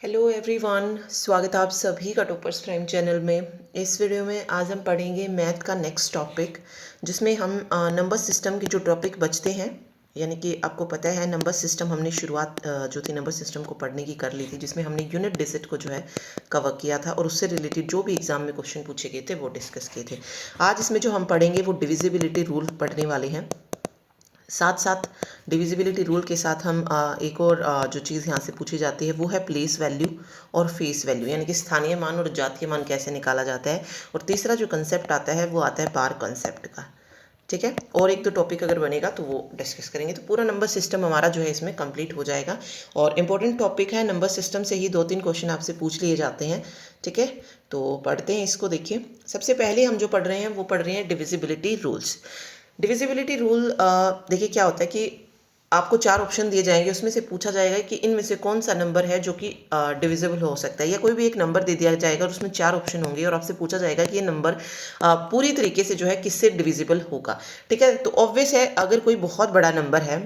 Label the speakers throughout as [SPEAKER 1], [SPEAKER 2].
[SPEAKER 1] Hello everyone, स्वागत है आप सभी का टॉपर्स प्राइम चैनल में। इस वीडियो में आज हम पढ़ेंगे मैथ का नेक्स्ट टॉपिक, जिसमें हम नंबर सिस्टम के जो टॉपिक बचते हैं, यानी कि आपको पता है नंबर सिस्टम हमने शुरुआत जो थी नंबर सिस्टम को पढ़ने की कर ली थी, जिसमें हमने यूनिट डिजिट को जो है कवर किया था और उससे रिलेटेड जो भी एग्जाम में क्वेश्चन पूछे गए थे वो डिस्कस किए थे। आज इसमें जो हम पढ़ेंगे वो डिविजिबिलिटी रूल पढ़ने वाले हैं। साथ साथ डिविजिबिलिटी रूल के साथ हम एक और जो चीज़ यहाँ से पूछी जाती है वो है प्लेस वैल्यू और फेस वैल्यू, यानी कि स्थानीय मान और जातीय मान कैसे निकाला जाता है। और तीसरा जो कंसेप्ट आता है वो आता है बार कंसेप्ट का। ठीक है, और एक दो टॉपिक अगर बनेगा तो वो डिस्कस करेंगे, तो पूरा नंबर सिस्टम हमारा जो है इसमें कंप्लीट हो जाएगा। और इम्पोर्टेंट टॉपिक है, नंबर सिस्टम से ही 2-3 क्वेश्चन आपसे पूछ लिए जाते हैं। ठीक है, तो पढ़ते हैं इसको। देखिए, सबसे पहले हम जो पढ़ रहे हैं वो पढ़ रहे हैं डिविजिबिलिटी रूल्स। डिविजिबिलिटी रूल देखिए क्या होता है कि आपको 4 ऑप्शन दिए जाएंगे, उसमें से पूछा जाएगा कि इनमें से कौन सा नंबर है जो कि डिविजिबल हो सकता है, या कोई भी एक नंबर दे दिया जाएगा और उसमें 4 ऑप्शन होंगे और आपसे पूछा जाएगा कि ये नंबर पूरी तरीके से जो है किससे डिविजिबल होगा। ठीक है, तो ऑब्वियस है अगर कोई बहुत बड़ा नंबर है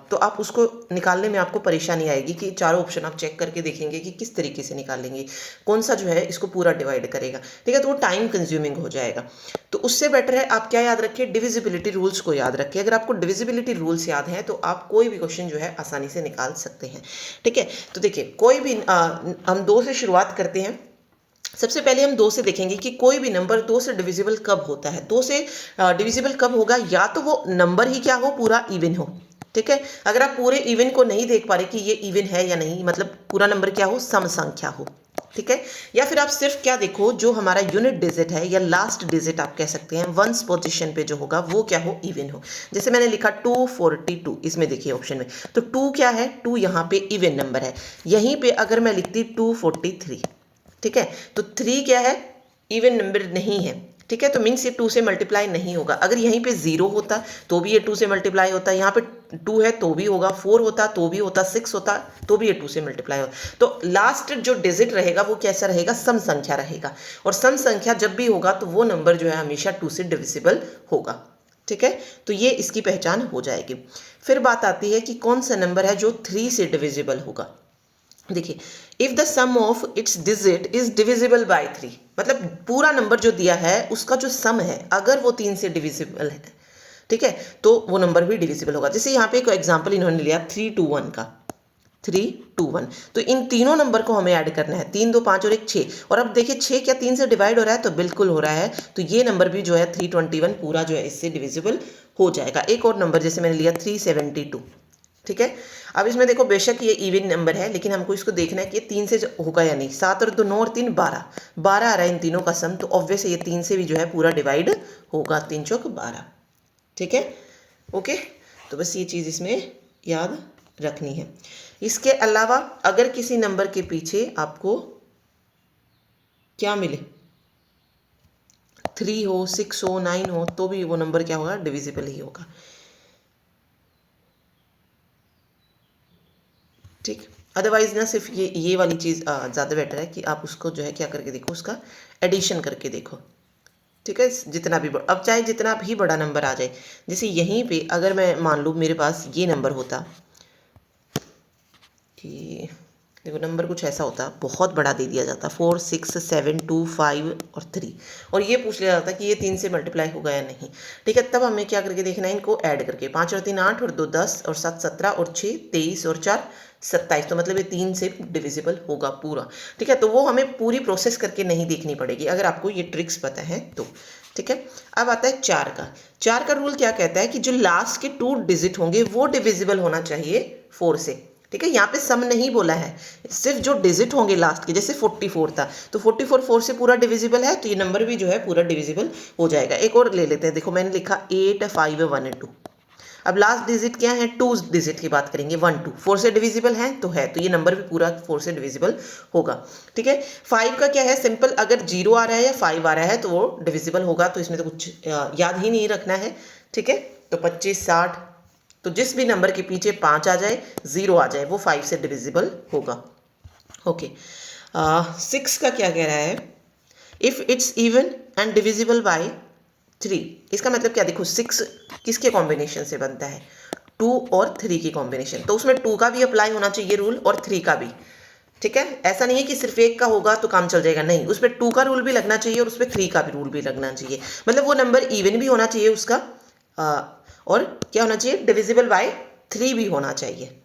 [SPEAKER 1] तो आप उसको निकालने में आपको परेशानी आएगी कि चारों ऑप्शन आप चेक करके देखेंगे कि किस तरीके से निकालेंगे, कौन सा जो है इसको पूरा डिवाइड करेगा। ठीक है, तो वो टाइम कंज्यूमिंग हो जाएगा। तो उससे बेटर है आप क्या याद रखिए, डिविजिबिलिटी रूल्स को याद रखिए। अगर आपको डिविजिबिलिटी रूल्स याद हैं तो आप कोई भी क्वेश्चन जो है आसानी से निकाल सकते हैं। ठीक है, तो देखिए कोई भी हम 2 से शुरुआत करते हैं। सबसे पहले हम 2 से देखेंगे कि कोई भी नंबर 2 से डिविजिबल कब होता है। 2 से डिविजिबल कब होगा, या तो वो नंबर ही क्या हो, पूरा इवन हो। ठीक है, अगर आप पूरे इवन को नहीं देख पा रहे कि ये इवन है या नहीं, मतलब पूरा नंबर क्या हो, सम संख्या हो। ठीक है, या फिर आप सिर्फ क्या देखो, जो हमारा यूनिट डिजिट है या लास्ट डिजिट आप कह सकते हैं, वंस पोजीशन पे जो होगा वो क्या हो, इवन हो। जैसे मैंने लिखा 242, इसमें देखिए ऑप्शन में, तो 2 क्या है, 2 यहाँ पे इवन नंबर है। यहीं पे अगर मैं लिखती 243, ठीक है, तो 3 क्या है, इवन नंबर नहीं है। ठीक है, तो मीन्स ये 2 से मल्टीप्लाई नहीं होगा। अगर यहीं पे 0 होता तो भी ये 2 से मल्टीप्लाई होता, यहाँ पे 2 है तो भी होगा, 4 होता तो भी होता, 6 होता तो भी ये 2 से मल्टीप्लाई होता। तो लास्ट जो डिजिट रहेगा वो कैसा रहेगा, सम संख्या रहेगा। और सम संख्या जब भी होगा तो वो नंबर जो है हमेशा 2 से डिविजिबल होगा। ठीक है, तो ये इसकी पहचान हो जाएगी। फिर बात आती है कि कौन सा नंबर है जो 3 से डिविजिबल होगा। देखिए, if the sum of its digit is divisible by 3, मतलब पूरा नंबर जो दिया है उसका जो सम है अगर वो 3 से डिविजिबल है, ठीक है, तो वो नंबर भी डिविजिबल होगा। जैसे यहाँ पे एक एग्जांपल इन्होंने लिया 321 का, 321, तो इन तीनों नंबर को हमें ऐड करना है, 3 2 5 और 1 6। और अब देखिए 6 क्या 3 से डिवाइड हो रहा है, तो बिल्कुल हो रहा है। तो ये नंबर भी जो है 321 पूरा जो है इससे डिविजिबल हो जाएगा। एक और नंबर जैसे मैंने लिया 372। ठीक है, अब इसमें देखो बेशक ये इवन नंबर है, लेकिन हमको इसको देखना है कि ये 3 से होगा या नहीं। 7 और 2 9 और 3 12, 12 आ रहा है इन तीनों का सम, तो ऑब्वियस ये 3 से भी जो है पूरा डिवाइड होगा, 3 चौक 12। ठीक है, ओके, तो बस ये चीज़ इसमें याद रखनी है। इसके अलावा अगर किसी नंबर के पीछे आपको क्या मिले, 3 हो, 6 हो, 9 हो, तो भी वो नंबर क्या होगा, डिविजिबल ही होगा। ठीक, अदरवाइज ना सिर्फ ये वाली चीज़ ज़्यादा बेटर है कि आप उसको जो है क्या करके देखो, उसका एडिशन करके देखो। ठीक है, जितना भी अब चाहे जितना भी बड़ा नंबर आ जाए, जैसे यहीं पे अगर मैं मान लूँ मेरे पास ये नंबर होता कि देखो नंबर कुछ ऐसा होता, बहुत बड़ा दे दिया जाता, 4 6 7 2 5 और 3, और ये पूछ लिया जाता कि ये 3 से मल्टीप्लाई होगा या नहीं। ठीक है, तब हमें क्या करके देखना है, इनको ऐड करके, 5 और 3 8 और 2 10 और 7 17 और 6 23 और 4 27, तो मतलब ये 3 से डिविजिबल होगा पूरा। ठीक है, तो वो हमें पूरी प्रोसेस करके नहीं देखनी पड़ेगी अगर आपको ये ट्रिक्स पता है तो। ठीक है, अब आता है 4 का। 4 का रूल क्या कहता है कि जो लास्ट के 2 डिजिट होंगे वो डिविजिबल होना चाहिए 4 से। ठीक है, यहाँ पे सम नहीं बोला है, सिर्फ जो डिजिट होंगे लास्ट के, जैसे 44 था तो 44 4 से पूरा डिविजिबल है, तो ये नंबर भी जो है पूरा डिविजिबल हो जाएगा। एक और ले लेते हैं, देखो मैंने लिखा 8 5 1 2। अब लास्ट डिजिट क्या है, 2 डिजिट की बात करेंगे, 1 2, 4 से डिविजिबल है तो है, तो ये नंबर भी पूरा 4 से डिविजिबल होगा। ठीक है, 5 का क्या है, सिंपल, अगर 0 आ रहा है या 5 आ रहा है तो वो डिविजिबल होगा, तो इसमें तो कुछ याद ही नहीं रखना है। ठीक है, तो 25 60, तो जिस भी नंबर के पीछे 5 आ जाए, 0 आ जाए, वो 5 से डिविजिबल होगा। ओके, 6 का क्या कह रहा है, if it's even and divisible by 3। इसका मतलब क्या, देखो 6 किसके कॉम्बिनेशन से बनता है, 2 और 3 की कॉम्बिनेशन, तो उसमें 2 का भी अप्लाई होना चाहिए रूल और 3 का भी। ठीक है, ऐसा नहीं है कि सिर्फ एक का होगा तो काम चल जाएगा, नहीं, उस पर 2 का रूल भी लगना चाहिए और उस पर 3 का भी रूल भी लगना चाहिए। मतलब वो नंबर इवन भी होना चाहिए उसका, और क्या होना चाहिए, डिविजिबल बाय 3 भी होना चाहिए।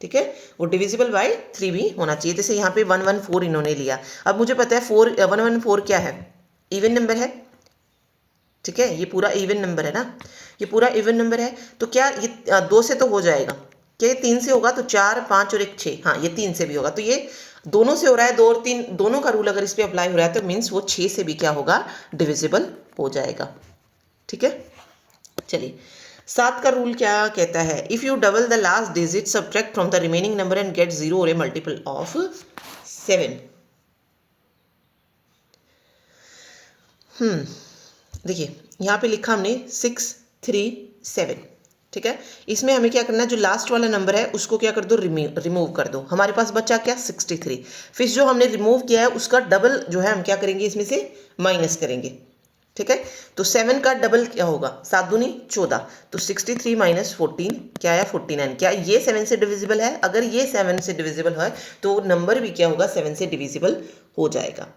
[SPEAKER 1] ठीक है, वो डिविजिबल बाय 3 भी होना चाहिए। जैसे यहाँ पे 114 इन्होंने लिया, अब मुझे पता है 114 क्या है, इवन नंबर है। ठीक है, ये पूरा इवन नंबर है ना, ये पूरा इवन नंबर है, तो क्या ये 2 से तो हो जाएगा, क्या ये 3 से होगा, तो 4, 5 और 1 6, हाँ ये 3 से भी होगा, तो ये दोनों से हो रहा है, 2 और 3 दोनों का रूल अगर इस पर अप्लाई हो रहा है तो मीन्स वो 6 से भी क्या होगा, डिविजिबल हो जाएगा। ठीक है, चलिए 7 का रूल क्या कहता है, if you double the last digit subtract from the remaining number and get 0 और ए मल्टीपल ऑफ 7। देखिए यहाँ पे लिखा हमने 637। ठीक है, इसमें हमें क्या करना है, जो लास्ट वाला नंबर है उसको क्या कर दो, रिमूव कर दो। हमारे पास बचा क्या, 63। फिर जो हमने रिमूव किया है उसका डबल जो है हम क्या करेंगे, इसमें से माइनस करेंगे। ठीक है, तो 7 का डबल क्या होगा, 7 दूनी 14, तो 63 माइनस 14 क्या आया, 49। क्या ये 7 से डिविजिबल है, अगर ये 7 से डिविजिबल है तो नंबर भी क्या होगा, 7 से डिविजिबल हो जाएगा।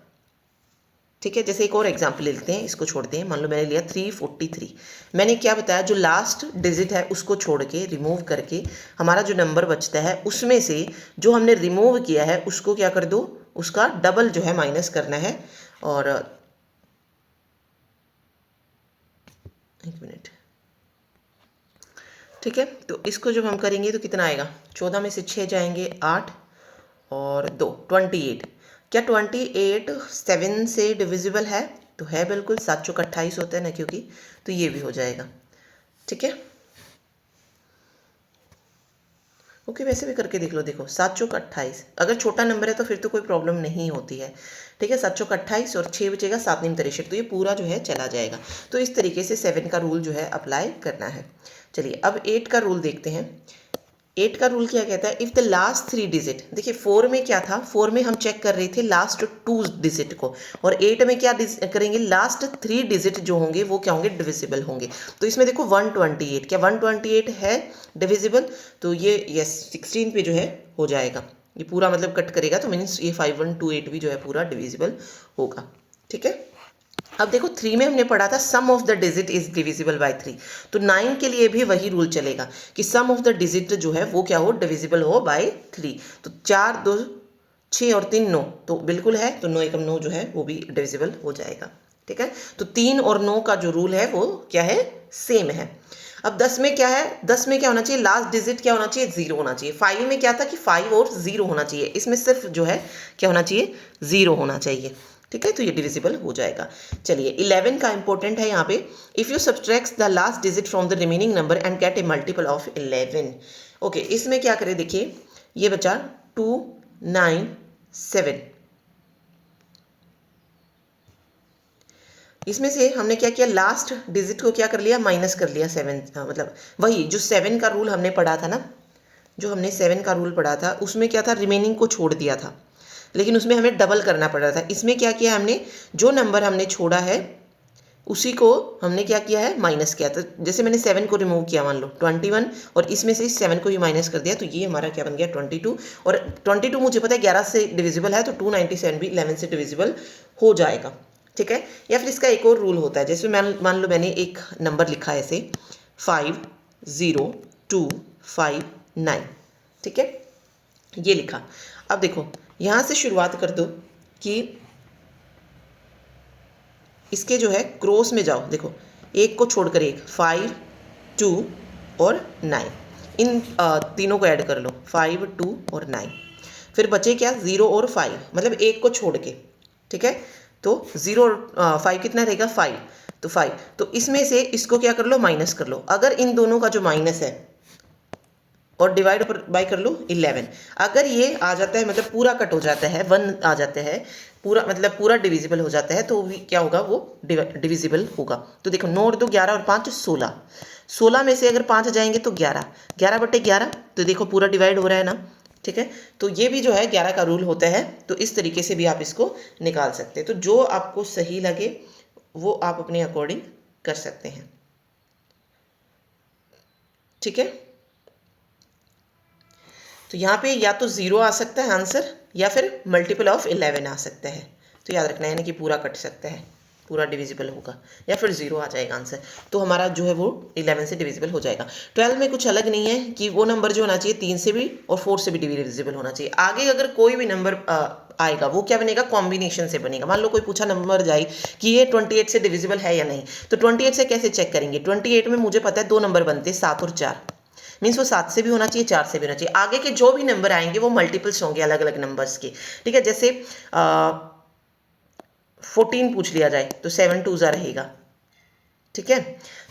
[SPEAKER 1] ठीक है, जैसे एक और एग्जाम्पल ले लेते हैं, इसको छोड़ते हैं। मान लो मैंने लिया 343, मैंने क्या बताया, जो लास्ट डिजिट है उसको छोड़ के रिमूव करके हमारा जो नंबर बचता है उसमें से जो हमने रिमूव किया है उसको क्या कर दो, उसका डबल जो है माइनस करना है। और एक मिनट, ठीक है, तो इसको जब हम करेंगे तो कितना आएगा, 14 में से 6 जाएंगे 8 और 2 28। क्या 28 7 से डिविजिबल है, तो है बिल्कुल, 7 चौक 28 होता है ना, क्योंकि, तो ये भी हो जाएगा। ठीक है, ओके, वैसे भी करके देख लो, देखो 7 चौक 28, अगर छोटा नंबर है तो फिर तो कोई प्रॉब्लम नहीं होती है। ठीक है, 7 चौक 28 और 6 बचेगा 7 नीम 63, तो ये पूरा जो है चला जाएगा। तो इस तरीके से 7 का रूल जो है अप्लाई करना है। चलिए अब 8 का रूल देखते हैं। 8 का रूल क्या कहता है, इफ़ द लास्ट 3 डिजिट, देखिए 4 में क्या था, 4 में हम चेक कर रहे थे लास्ट 2 डिजिट को, और 8 में क्या करेंगे, लास्ट 3 डिजिट जो होंगे वो क्या होंगे, डिविजिबल होंगे। तो इसमें देखो 128, क्या 128 है डिविजिबल, तो ये यस 16 पे जो है हो जाएगा, ये पूरा मतलब कट करेगा, तो मीन्स ये 5128 भी जो है पूरा डिविजिबल होगा। ठीक है, अब देखो 3 में हमने पढ़ा था sum of the digit is divisible by 3, तो 9 के लिए भी वही रूल चलेगा कि सम ऑफ द डिजिट जो है वो क्या हो, डिविजिबल हो बाय 3। तो 4 2 6 और 3 9, तो बिल्कुल है, तो 9 एकम 9 जो है वो भी डिविजिबल हो जाएगा। ठीक है, तो 3 और 9 का जो रूल है वो क्या है, सेम है। अब 10 में क्या है, 10 में क्या होना चाहिए, लास्ट डिजिट क्या होना चाहिए, 0 होना चाहिए। 5 में क्या था कि 5 और 0 होना चाहिए, इसमें सिर्फ जो है क्या होना चाहिए, 0 होना चाहिए। ठीक है, तो ये डिविजिबल हो जाएगा। चलिए 11 का इंपॉर्टेंट है यहाँ पे, if you subtract the last digit from the remaining number and gate A multiple of 11। Okay, इसमें क्या करें, देखिए ये बचा 297, इसमें से हमने क्या किया, लास्ट डिजिट को क्या कर लिया, माइनस कर लिया 7, मतलब वही जो 7 का रूल हमने पढ़ा था ना, जो हमने 7 का रूल पढ़ा था उसमें क्या था, रिमेनिंग को छोड़ दिया था, लेकिन उसमें हमें डबल करना पड़ रहा था। इसमें क्या किया हमने, जो नंबर हमने छोड़ा है उसी को हमने क्या किया है, माइनस किया। तो जैसे मैंने 7 को रिमूव किया, मान लो 21, और इसमें से 7 को ही माइनस कर दिया, तो ये हमारा क्या बन गया, 22। और 22 मुझे पता है 11 से डिविजिबल है, तो 297 भी 11 से डिविजिबल हो जाएगा। ठीक है, या फिर इसका एक और रूल होता है, जैसे मान लो मैंने एक नंबर लिखा है ऐसे 50259। ठीक है, ये लिखा। अब देखो यहाँ से शुरुआत कर दो कि इसके जो है क्रॉस में जाओ, देखो एक को छोड़कर एक, 5 2 और 9, इन तीनों को ऐड कर लो, 5 2 और 9, फिर बचे क्या, 0 और 5, मतलब एक को छोड़ के। ठीक है, तो 0 और 5 कितना रहेगा, 5, तो 5, तो इसमें से इसको क्या कर लो, माइनस कर लो। अगर इन दोनों का जो माइनस है और डिवाइड बाय कर लो 11, अगर ये आ जाता है, मतलब पूरा कट हो जाता है, 1 आ जाता है पूरा, मतलब पूरा डिविजिबल हो जाता है, तो भी क्या होगा, वो डिविजिबल होगा। तो देखो 9 और 2 11 और 5 16, 16 में से अगर 5 जाएंगे तो 11, 11 बटे 11, तो देखो पूरा डिवाइड हो रहा है ना। ठीक है, तो ये भी जो है 11 का रूल होता है, तो इस तरीके से भी आप इसको निकाल सकते हैं। तो जो आपको सही लगे वो आप अपने अकॉर्डिंग कर सकते हैं। ठीक है, तो यहाँ पे या तो 0 आ सकता है आंसर, या फिर मल्टीपल ऑफ 11 आ सकता है। तो याद रखना है, यानी कि पूरा कट सकता है, पूरा डिविजिबल होगा, या फिर 0 आ जाएगा आंसर। तो हमारा जो है वो 11 से डिविजिबल हो जाएगा। 12 में कुछ अलग नहीं है कि वो नंबर जो होना चाहिए 3 से भी और 4 से भी डिविजिबल होना चाहिए। आगे अगर कोई भी नंबर आएगा वो क्या बनेगा, कॉम्बिनेशन से बनेगा। मान लो कोई पूछा नंबर जाए कि ये 28 से डिविजिबल है या नहीं, तो 28 से कैसे चेक करेंगे। 28 में मुझे पता है 2 नंबर बनते हैं, 7 और 4, मीन्स वो 7 से भी होना चाहिए, 4 से भी होना चाहिए। आगे के जो भी नंबर आएंगे वो मल्टीपल्स होंगे अलग अलग नंबर्स के, ठीक है। जैसे 14 पूछ लिया जाए तो 7 2 रहेगा, ठीक है।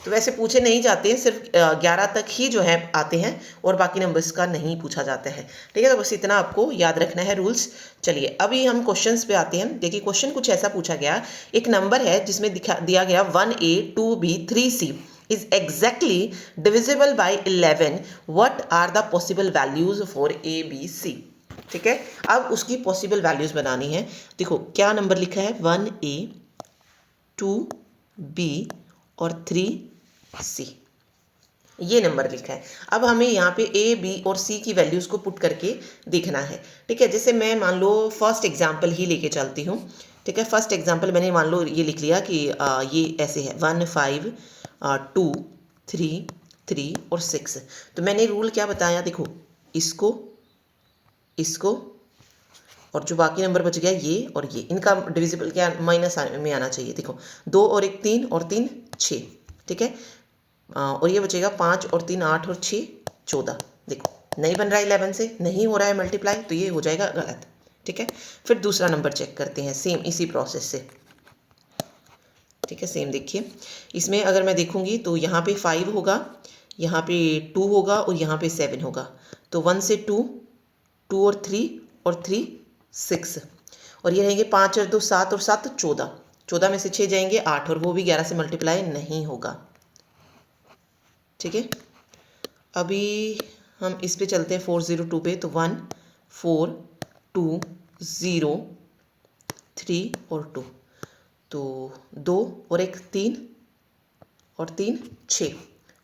[SPEAKER 1] तो वैसे पूछे नहीं जाते हैं, सिर्फ 11 तक ही जो है आते हैं और बाकी नंबर्स का नहीं पूछा जाता है, ठीक है। तो बस इतना आपको याद रखना है रूल्स। चलिए अभी हम क्वेश्चंस पे आते हैं। देखिए क्वेश्चन कुछ ऐसा पूछा गया, एक नंबर है जिसमें दिया गया 1A 2B 3C is exactly divisible by 11. What are the possible values for A, B, C? ठीक है, अब उसकी पॉसिबल वैल्यूज बनानी है। देखो क्या नंबर लिखा है, 1A 2B और 3C, ये नंबर लिखा है। अब हमें यहाँ पे A, B और C की वैल्यूज़ को पुट करके देखना है, ठीक है। जैसे मैं मान लो फर्स्ट एग्जांपल ही लेके चलती हूँ, ठीक है। फर्स्ट एग्जांपल मैंने मान लो ये लिख लिया कि ये ऐसे है 1 5 2 3 3 और 6। तो मैंने रूल क्या बताया, देखो इसको इसको और जो बाकी नंबर बच गया ये और ये, इनका डिविजिबल क्या माइनस में आना चाहिए। देखो 2 और 1 3 और 3 6, ठीक है। और ये बचेगा 5 और 3 8 और 6 14। देखो नहीं बन रहा है 11 से, नहीं हो रहा है मल्टीप्लाई, तो ये हो जाएगा गलत, ठीक है। फिर दूसरा नंबर चेक करते हैं सेम इसी प्रोसेस से, ठीक है। सेम देखिए इसमें अगर मैं देखूंगी तो यहाँ पे 5 होगा, यहाँ पे 2 होगा और यहाँ पे 7 होगा। तो 1 से 2 2 और 3 और 3 6, और ये रहेंगे 5 और 2 7 और 7 14। 14 में से 6 जाएंगे 8 और वो भी 11 से मल्टीप्लाई नहीं होगा, ठीक है। अभी हम इस पे चलते हैं 402 पे। तो 1 4 2 0 3 और 2, तो 2 और 1 3 और 3 6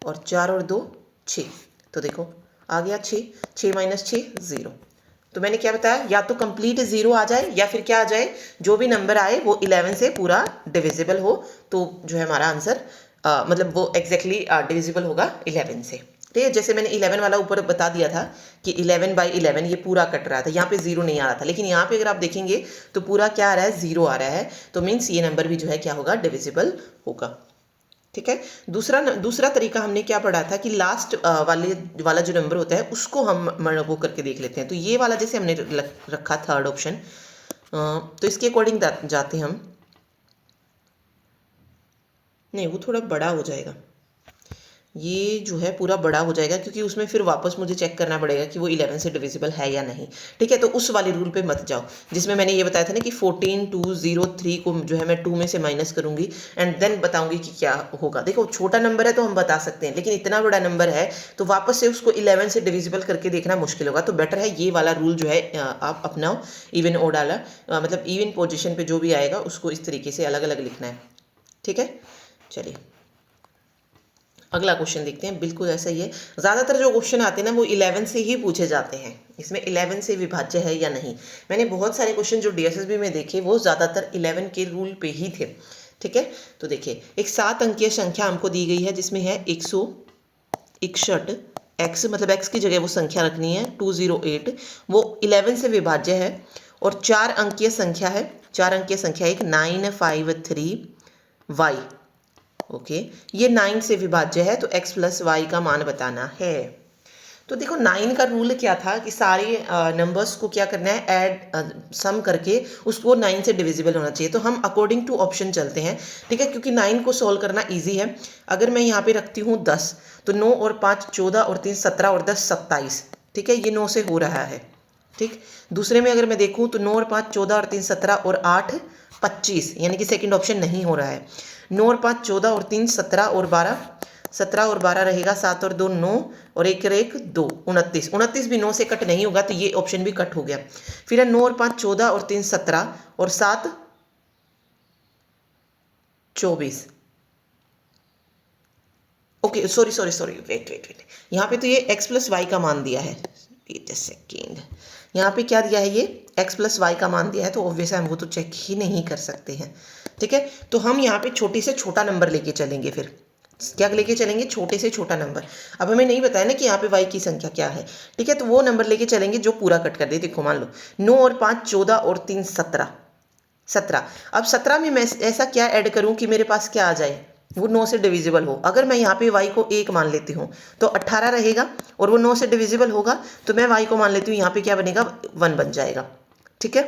[SPEAKER 1] और 4 और 2 6। तो देखो आ गया 6, 6 माइनस 6 0। तो मैंने क्या बताया, या तो कंप्लीट 0 आ जाए या फिर क्या आ जाए, जो भी नंबर आए वो 11 से पूरा डिविजिबल हो, तो जो है हमारा आंसर मतलब वो एग्जैक्टली डिविजिबल होगा 11 से, ठीक है। जैसे मैंने 11 वाला ऊपर बता दिया था कि 11 बाई 11 ये पूरा कट रहा था, यहाँ पे 0 नहीं आ रहा था, लेकिन यहाँ पे अगर आप देखेंगे तो पूरा क्या आ रहा है, 0 आ रहा है। तो मीन्स ये नंबर भी जो है क्या होगा, डिविजिबल होगा, ठीक है। दूसरा तरीका हमने क्या पढ़ा था कि लास्ट वाला जो नंबर होता है उसको हम वो करके देख लेते हैं। तो ये वाला जैसे हमने रखा थर्ड ऑप्शन, तो इसके अकॉर्डिंग जाते हम, नहीं वो थोड़ा बड़ा हो जाएगा, ये जो है पूरा बड़ा हो जाएगा, क्योंकि उसमें फिर वापस मुझे चेक करना पड़ेगा कि वो 11 से डिविजिबल है या नहीं, ठीक है। तो उस वाले रूल पे मत जाओ जिसमें मैंने ये बताया था ना कि 14 2 0 3 को जो है मैं 2 में से माइनस करूंगी एंड देन बताऊंगी कि क्या होगा। देखो छोटा नंबर है तो हम बता सकते हैं, लेकिन इतना बड़ा नंबर है तो वापस से उसको 11 से डिविजिबल करके देखना मुश्किल होगा। तो बेटर है ये वाला रूल जो है आप अपनाओ, इवन और डाला मतलब इवन पोजिशन पर जो भी आएगा उसको इस तरीके से अलग अलग लिखना है, ठीक है। चलिए अगला क्वेश्चन देखते हैं, बिल्कुल ऐसा ही है। ज़्यादातर जो क्वेश्चन आते हैं ना वो 11 से ही पूछे जाते हैं, इसमें 11 से विभाज्य है या नहीं। मैंने बहुत सारे क्वेश्चन जो DSSB में देखे वो ज़्यादातर 11 के रूल पे ही थे, ठीक है। तो देखिए एक 7 अंकीय संख्या हमको दी गई है जिसमें है 161 x, मतलब x की जगह वो संख्या रखनी है 208, वो 11 से विभाज्य है। और 4 अंकीय संख्या है, 4 अंकीय संख्या एक 953y, ओके ये 9 से विभाज्य है, तो x प्लस वाई का मान बताना है। तो देखो 9 का रूल क्या था कि सारे नंबर्स को क्या करना है, ऐड सम करके उसको 9 से डिविजिबल होना चाहिए। तो हम अकॉर्डिंग टू ऑप्शन चलते हैं, ठीक है, क्योंकि 9 को सॉल्व करना इजी है। अगर मैं यहाँ पे रखती हूँ 10, तो 9 और 5 14 और 3 17 और 10 27, ठीक है, ये 9 से हो रहा है, ठीक। दूसरे में अगर मैं देखूँ तो 9 और 5 14 और 3 17 और 8 25, यानी कि सेकंड ऑप्शन नहीं हो रहा है। 9 और 5 14 और 3 17 और 12, 17 और 12 रहेगा, 7 और 2 9 और 1 और 1 2 29, 29 भी 9 से कट नहीं होगा, तो ये ऑप्शन भी कट हो गया। फिर है 9 और 5 14 और 3 17 और 7 24। ओके सॉरी वेट, यहाँ पे तो ये x प्लस वाई का मान दिया है, वेट अ सेकेंड, यहाँ पे क्या दिया है, ये x प्लस वाई का मान दिया है, तो ऑब्वियस है हम वो तो चेक ही नहीं कर सकते हैं। ठीक है, तो हम यहाँ पे छोटे से छोटा नंबर लेके चलेंगे। फिर क्या लेके चलेंगे, छोटे से छोटा नंबर। अब हमें नहीं बताया ना कि यहाँ पे y की संख्या क्या है। ठीक है, तो वो नंबर लेके चलेंगे जो पूरा कट कर दे। देखो मान लो 9 और 5 14 और 3 17, 17। अब 17 में मैं ऐसा क्या ऐड करूँ कि मेरे पास क्या आ जाए, वो 9 से डिविजिबल हो। अगर मैं यहाँ पे y को 1 मान लेती हूँ तो 18 रहेगा, और वो 9 से डिविजिबल होगा तो मैं y को मान लेती हूँ, यहाँ पे क्या बनेगा, 1 बन जाएगा। ठीक है,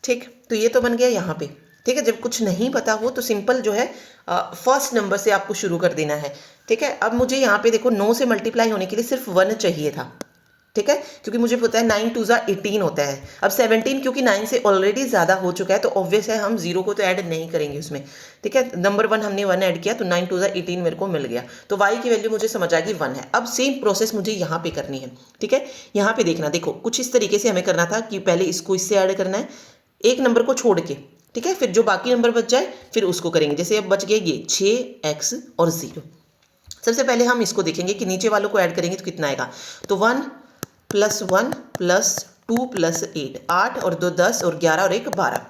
[SPEAKER 1] ठीक, तो ये तो बन गया यहाँ पे। ठीक है, जब कुछ नहीं पता हो तो सिंपल जो है फर्स्ट नंबर से आपको शुरू कर देना है। ठीक है, अब मुझे यहाँ पे देखो 9 से मल्टीप्लाई होने के लिए सिर्फ 1 चाहिए था। ठीक है, क्योंकि मुझे पता है 9 2 18 होता है। अब 17 क्योंकि 9 से ऑलरेडी ज़्यादा हो चुका है तो ऑब्वियस है हम 0 को तो ऐड नहीं करेंगे उसमें। ठीक है, नंबर 1 हमने 1 ऐड किया तो 9 2 18 मेरे को मिल गया, तो y की वैल्यू मुझे समझ आ गई 1 है। अब सेम प्रोसेस मुझे यहाँ पे करनी है। ठीक है, यहाँ पे देखना, देखो कुछ इस तरीके से हमें करना था कि पहले इसको इससे ऐड करना है, एक नंबर को छोड़ के। ठीक है, फिर जो बाकी नंबर बच जाए फिर उसको करेंगे। जैसे अब बच गए ये 6x और 0। सबसे पहले हम इसको देखेंगे कि नीचे वालों को ऐड करेंगे तो कितना आएगा, तो 1 प्लस 1 प्लस 2 प्लस 8, 8 और 2 10 और 11 और 1 12।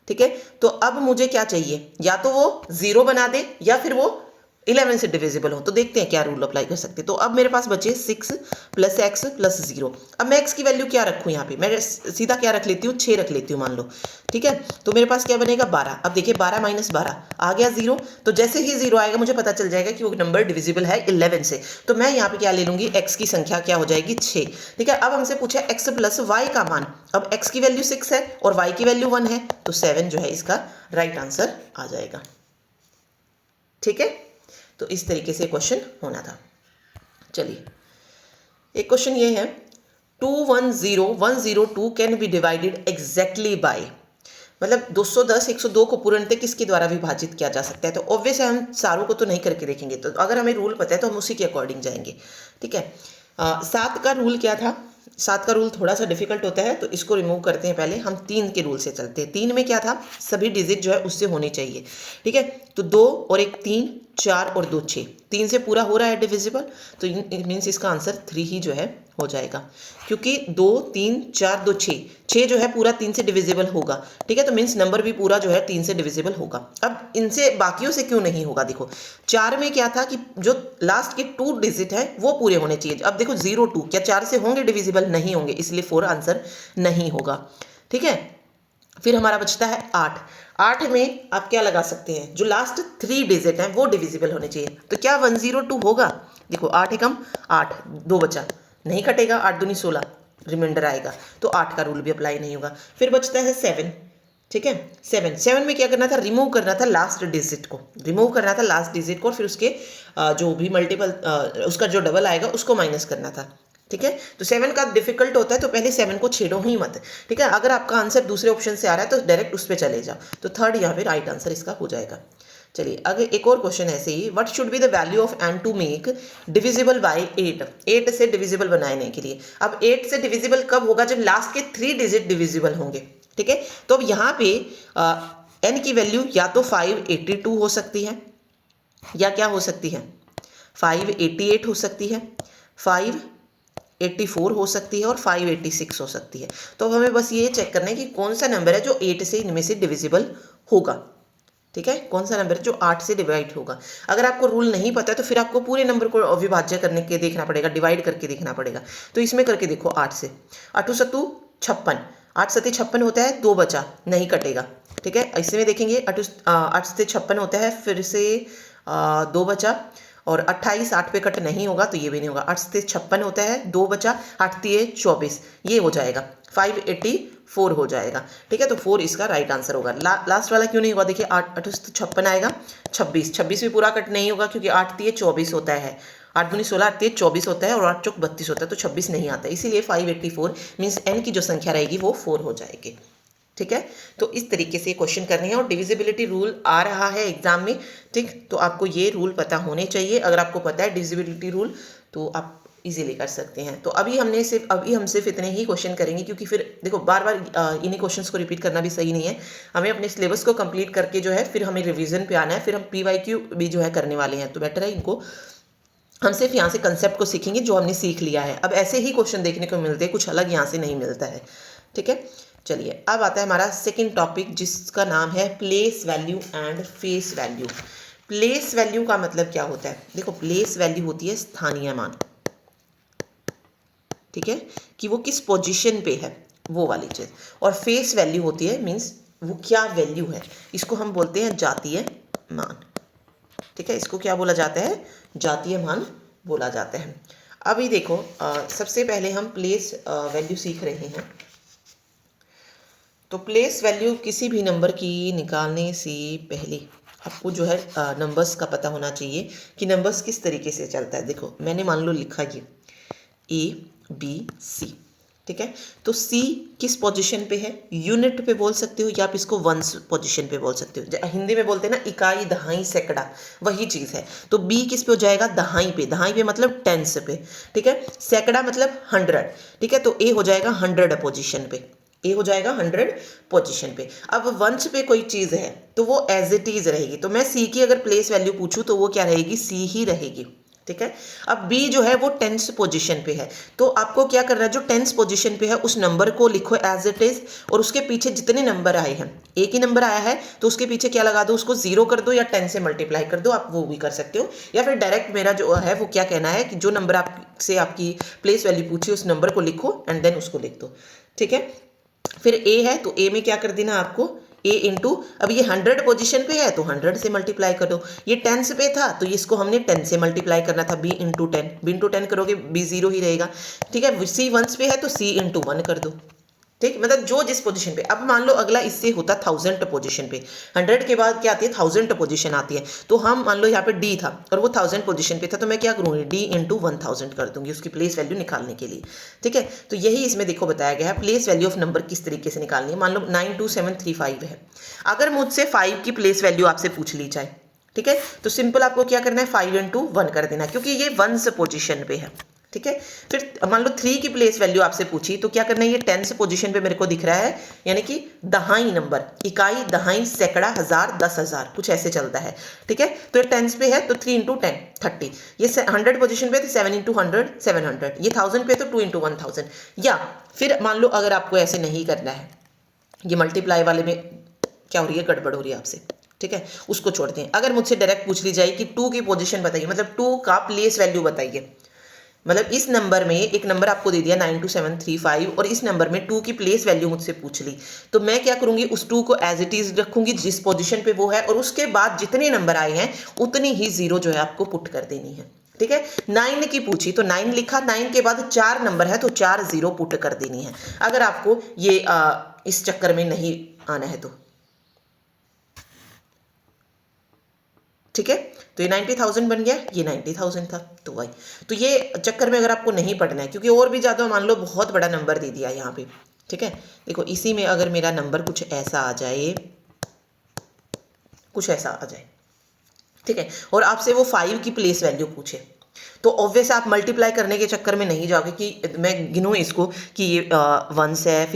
[SPEAKER 1] ठीक है, तो अब मुझे क्या चाहिए, या तो वो 0 बना दे या फिर वो 11 से डिविजिबल हो। तो देखते हैं क्या रूल अप्लाई कर सकते हैं। तो अब मेरे पास बचे 6 प्लस एक्स प्लस 0। अब मैं एक्स की वैल्यू क्या रखूँ, यहाँ पे मैं सीधा क्या रख लेती हूँ, 6 रख लेती हूँ मान लो। ठीक है, तो मेरे पास क्या बनेगा 12। अब देखिए 12 माइनस 12 आ गया 0, तो जैसे ही 0 आएगा मुझे पता चल जाएगा कि वो नंबर डिविजिबल है 11 से। तो मैं यहाँ पे क्या ले लूँगी, एक्स की संख्या क्या हो जाएगी 6। ठीक है, अब हमसे पूछा एक्स प्लस वाई का मान। अब एक्स की वैल्यू 6 है और वाई की वैल्यू 1 है, तो 7 जो है इसका राइट आंसर आ जाएगा। ठीक है, तो इस तरीके से क्वेश्चन होना था। चलिए एक क्वेश्चन ये है, 210102 can be divided exactly by, मतलब 210 102 को पूर्णतः किसके द्वारा विभाजित किया जा सकता है। तो ऑब्वियस है हम सारों को तो नहीं करके देखेंगे, तो अगर हमें रूल पता है तो हम उसी के अकॉर्डिंग जाएंगे। ठीक है, 7 का रूल क्या था, 7 का रूल थोड़ा सा डिफिकल्ट होता है तो इसको रिमूव करते हैं। पहले हम 3 के रूल से चलते हैं। 3 में क्या था, सभी डिजिट जो है उससे होने चाहिए। ठीक है, तो 2 और 1 3, 4 और 2 6, 3 से पूरा हो रहा है डिविजिबल, तो इट मीन्स इसका आंसर 3 ही जो है हो जाएगा, क्योंकि 2 3 4 2 6, 6 जो है पूरा 3 से डिविजिबल होगा। ठीक है, तो मीन्स नंबर भी पूरा जो है 3 से डिविजिबल होगा। अब इनसे बाकियों से क्यों नहीं होगा, देखो 4 में क्या था कि जो लास्ट के 2 डिजिट है वो पूरे होने चाहिए। अब देखो 0 2 क्या 4 से होंगे डिविजिबल, नहीं होंगे, इसलिए 4 आंसर नहीं होगा। ठीक है, फिर हमारा बचता है 8। 8 में आप क्या लगा सकते हैं, जो लास्ट 3 डिजिट हैं वो डिविजिबल होने चाहिए। तो क्या 102 होगा, देखो 8 एकम 8, 2 बचा, नहीं कटेगा, 8 दूनी 16 रिमाइंडर आएगा, तो 8 का रूल भी अप्लाई नहीं होगा। फिर बचता है 7। ठीक है, 7 में क्या करना था, रिमूव करना था लास्ट डिजिट को, रिमूव करना था लास्ट डिजिट को, और फिर उसके जो भी मल्टीपल उसका जो डबल आएगा उसको माइनस करना था। ठीक है, तो 7 का डिफिकल्ट होता है तो पहले 7 को छेड़ो ही मत। ठीक है, अगर आपका आंसर दूसरे ऑप्शन से आ रहा है तो डायरेक्ट उस पर चले जाओ, तो 3rd यहाँ पे राइट आंसर इसका हो जाएगा। चलिए आगे एक और क्वेश्चन ऐसे ही, what should be the value of n to make divisible by 8, 8 से डिविजिबल बनाने के लिए। अब 8 से डिविजिबल कब होगा, जब लास्ट के 3 डिजिट डिविजिबल होंगे। ठीक है, तो अब यहाँ पे n की वैल्यू या तो 582 हो सकती है, या क्या हो सकती है 588 हो सकती है, 584 हो सकती है और 586 हो सकती है। तो अब हमें बस ये चेक करना है कि कौन सा नंबर है जो 8 से इनमें से डिविजिबल होगा। ठीक है, कौन सा नंबर है जो 8 से डिवाइड होगा। अगर आपको रूल नहीं पता है तो फिर आपको पूरे नंबर को अविभाज्य करने के देखना पड़ेगा, डिवाइड करके देखना पड़ेगा। तो इसमें करके देखो 8 से, 8 सत्तू 56, 8 सत्ते 56 होता है, 2 बचा, नहीं कटेगा। ठीक है, इसमें देखेंगे 8 सत्ते 56 होता है, फिर से 2 बचा, और 28 8 पे कट नहीं होगा तो ये भी नहीं होगा। 8 सत्ते 56 होता है, 2 बचा, 8 तिये 24, ये हो जाएगा 584 हो जाएगा। ठीक है, तो 4 इसका राइट आंसर होगा। लास्ट वाला क्यों नहीं होगा, देखिए 8 56 आएगा, 26, 26 भी पूरा कट नहीं होगा क्योंकि 8 तिये 24 होता है, 8 दूनी 16, 8 तिये 24 होता है और 8 चौक 32 होता है, तो 26 नहीं आता, इसीलिए 584 मीन्स n की जो संख्या रहेगी वो 4 हो जाएगी। ठीक है, तो इस तरीके से क्वेश्चन करने हैं, और डिविजिबिलिटी रूल आ रहा है एग्जाम में। ठीक, तो आपको ये रूल पता होने चाहिए। अगर आपको पता है डिविजिबिलिटी रूल तो आप इजीली कर सकते हैं। तो अभी हम सिर्फ इतने ही क्वेश्चन करेंगे, क्योंकि फिर देखो बार बार इन्हीं क्वेश्चंस को रिपीट करना भी सही नहीं है। हमें अपने सिलेबस को कंप्लीट करके जो है फिर हमें रिवीजन पे आना है, फिर हम PYQ भी जो है करने वाले हैं, तो बेटर है इनको हम सिर्फ यहाँ से कंसेप्ट को सीखेंगे जो हमने सीख लिया है। अब ऐसे ही क्वेश्चन देखने को मिलते हैं, कुछ अलग यहाँ से नहीं मिलता है। ठीक है, चलिए अब आता है हमारा सेकंड टॉपिक जिसका नाम है place value and face value. Place value का मतलब क्या होता है? देखो, प्लेस वैल्यू होती है स्थानीय मान, ठीक है, कि वो किस पोजीशन पे है वो वाली चीज़। और फेस वैल्यू होती है मीन्स वो क्या वैल्यू है, इसको हम बोलते हैं जातीय मान। ठीक है, इसको क्या बोला जाता है? जातीय मान बोला जाता है। अभी देखो, सबसे पहले हम प्लेस वैल्यू सीख रहे हैं। तो प्लेस वैल्यू किसी भी नंबर की निकालने से पहले आपको जो है नंबर्स का पता होना चाहिए कि नंबर्स किस तरीके से चलता है। देखो, मैंने मान लो लिखा ये ABC, ठीक है, तो C किस पोजीशन पे है? यूनिट पे बोल सकते हो या आप इसको वंस पोजीशन पे बोल सकते हो। हिंदी में बोलते हैं ना इकाई, दहाई, सैकड़ा, वही चीज़ है। तो B किस पे हो जाएगा? दहाई पे। दहाई पे मतलब टेंस पे, ठीक है। सैकड़ा मतलब 100, ठीक है, तो A हो जाएगा 100 पोजीशन पे। ए हो जाएगा 100 पोजीशन पे। अब वंश पे कोई चीज़ है तो वो एज इट इज़ रहेगी। तो मैं सी की अगर प्लेस वैल्यू पूछूं तो वो क्या रहेगी? सी ही रहेगी, ठीक है। अब बी जो है वो टेंस पोजीशन पे है, तो आपको क्या करना है? जो टेंस पोजीशन पे है उस नंबर को लिखो एज इट इज, और उसके पीछे जितने नंबर आए हैं, एक ही नंबर आया है तो उसके पीछे क्या लगा दो? उसको 0 कर दो या 10 से मल्टीप्लाई कर दो, आप वो भी कर सकते हो। या फिर डायरेक्ट मेरा जो है वो क्या कहना है कि जो नंबर आपसे आपकी प्लेस वैल्यू पूछी उस नंबर को लिखो एंड देन उसको लिख दो, ठीक है। फिर ए है तो ए में क्या कर देना आपको? ए इंटू, अब ये 100 पोजीशन पे है तो 100 से मल्टीप्लाई कर दो। ये 10 पे था तो इसको हमने 10 से मल्टीप्लाई करना था, बी इंटू 10। बी इंटू 10 करोगे बी 0 ही रहेगा, ठीक है। सी 1 पे है तो सी इंटू 1 कर दो, ठीक, मतलब जो जिस पोजीशन पे। अब मान लो अगला इससे होता 1000 पोजीशन पे, 100 के बाद क्या आती है? 1000 पोजीशन आती है। तो हम मान लो यहाँ पे डी था और वो 1000 पोजीशन पे था, तो मैं क्या करूँगी? डी इंटू 1000 कर दूंगी उसकी प्लेस वैल्यू निकालने के लिए, ठीक है। तो यही इसमें देखो बताया गया है प्लेस वैल्यू ऑफ नंबर किस तरीके से निकालनी है। मान लो 92735 है, अगर मुझसे 5 की प्लेस वैल्यू आपसे पूछ ली जाए, ठीक है, तो सिंपल आपको क्या करना है? 5 इंटू 1 कर देना, क्योंकि ये 1 पोजीशन पे है, ठीक है। फिर मान लो 3 की प्लेस वैल्यू आपसे पूछी तो क्या करना है? ये 10 पोजीशन पे मेरे को दिख रहा है, यानी कि दहाई नंबर, इकाई, दहाई, सैकड़ा, हजार, 10,000, कुछ ऐसे चलता है, ठीक है। तो ये 10 पे है तो 3 इंटू 10 30, ये 100 पोजीशन पे तो 7 इंटू 100 700, ये 1000 पे तो 2 इंटू 1000। या फिर मान लो अगर आपको ऐसे नहीं करना है, ये मल्टीप्लाई वाले में क्या हो रही है? गड़बड़ हो रही है आपसे, ठीक है, उसको छोड़ते हैं। अगर मुझसे डायरेक्ट पूछ ली जाए कि 2 की पोजीशन बताइए, मतलब 2 का प्लेस वैल्यू बताइए, मतलब इस नंबर में एक नंबर आपको दे दिया 92735 और इस नंबर में 2 की प्लेस वैल्यू मुझसे पूछ ली, तो मैं क्या करूंगी? उस 2 को एज इट इज रखूंगी जिस पोजीशन पे वो है, और उसके बाद जितने नंबर आए हैं उतनी ही 0 जो है आपको पुट कर देनी है, ठीक है। 9 की पूछी तो 9 लिखा, 9 के बाद 4 नंबर है तो 4 0 पुट कर देनी है, अगर आपको ये इस चक्कर में नहीं आना है तो, ठीक है। तो ये 90,000 बन गया, ये 90,000 था, तो वही। तो ये चक्कर में अगर आपको नहीं पढ़ना है, क्योंकि और भी ज़्यादा मान लो बहुत बड़ा नंबर दे दिया यहाँ पे, ठीक है। देखो इसी में अगर मेरा नंबर कुछ ऐसा आ जाए, कुछ ऐसा आ जाए, ठीक है, और आपसे वो 5 की प्लेस वैल्यू पूछे, तो ऑब्वियस आप मल्टीप्लाई करने के चक्कर में नहीं जाओगे कि मैं गिनूँ इसको कि ये 1 है,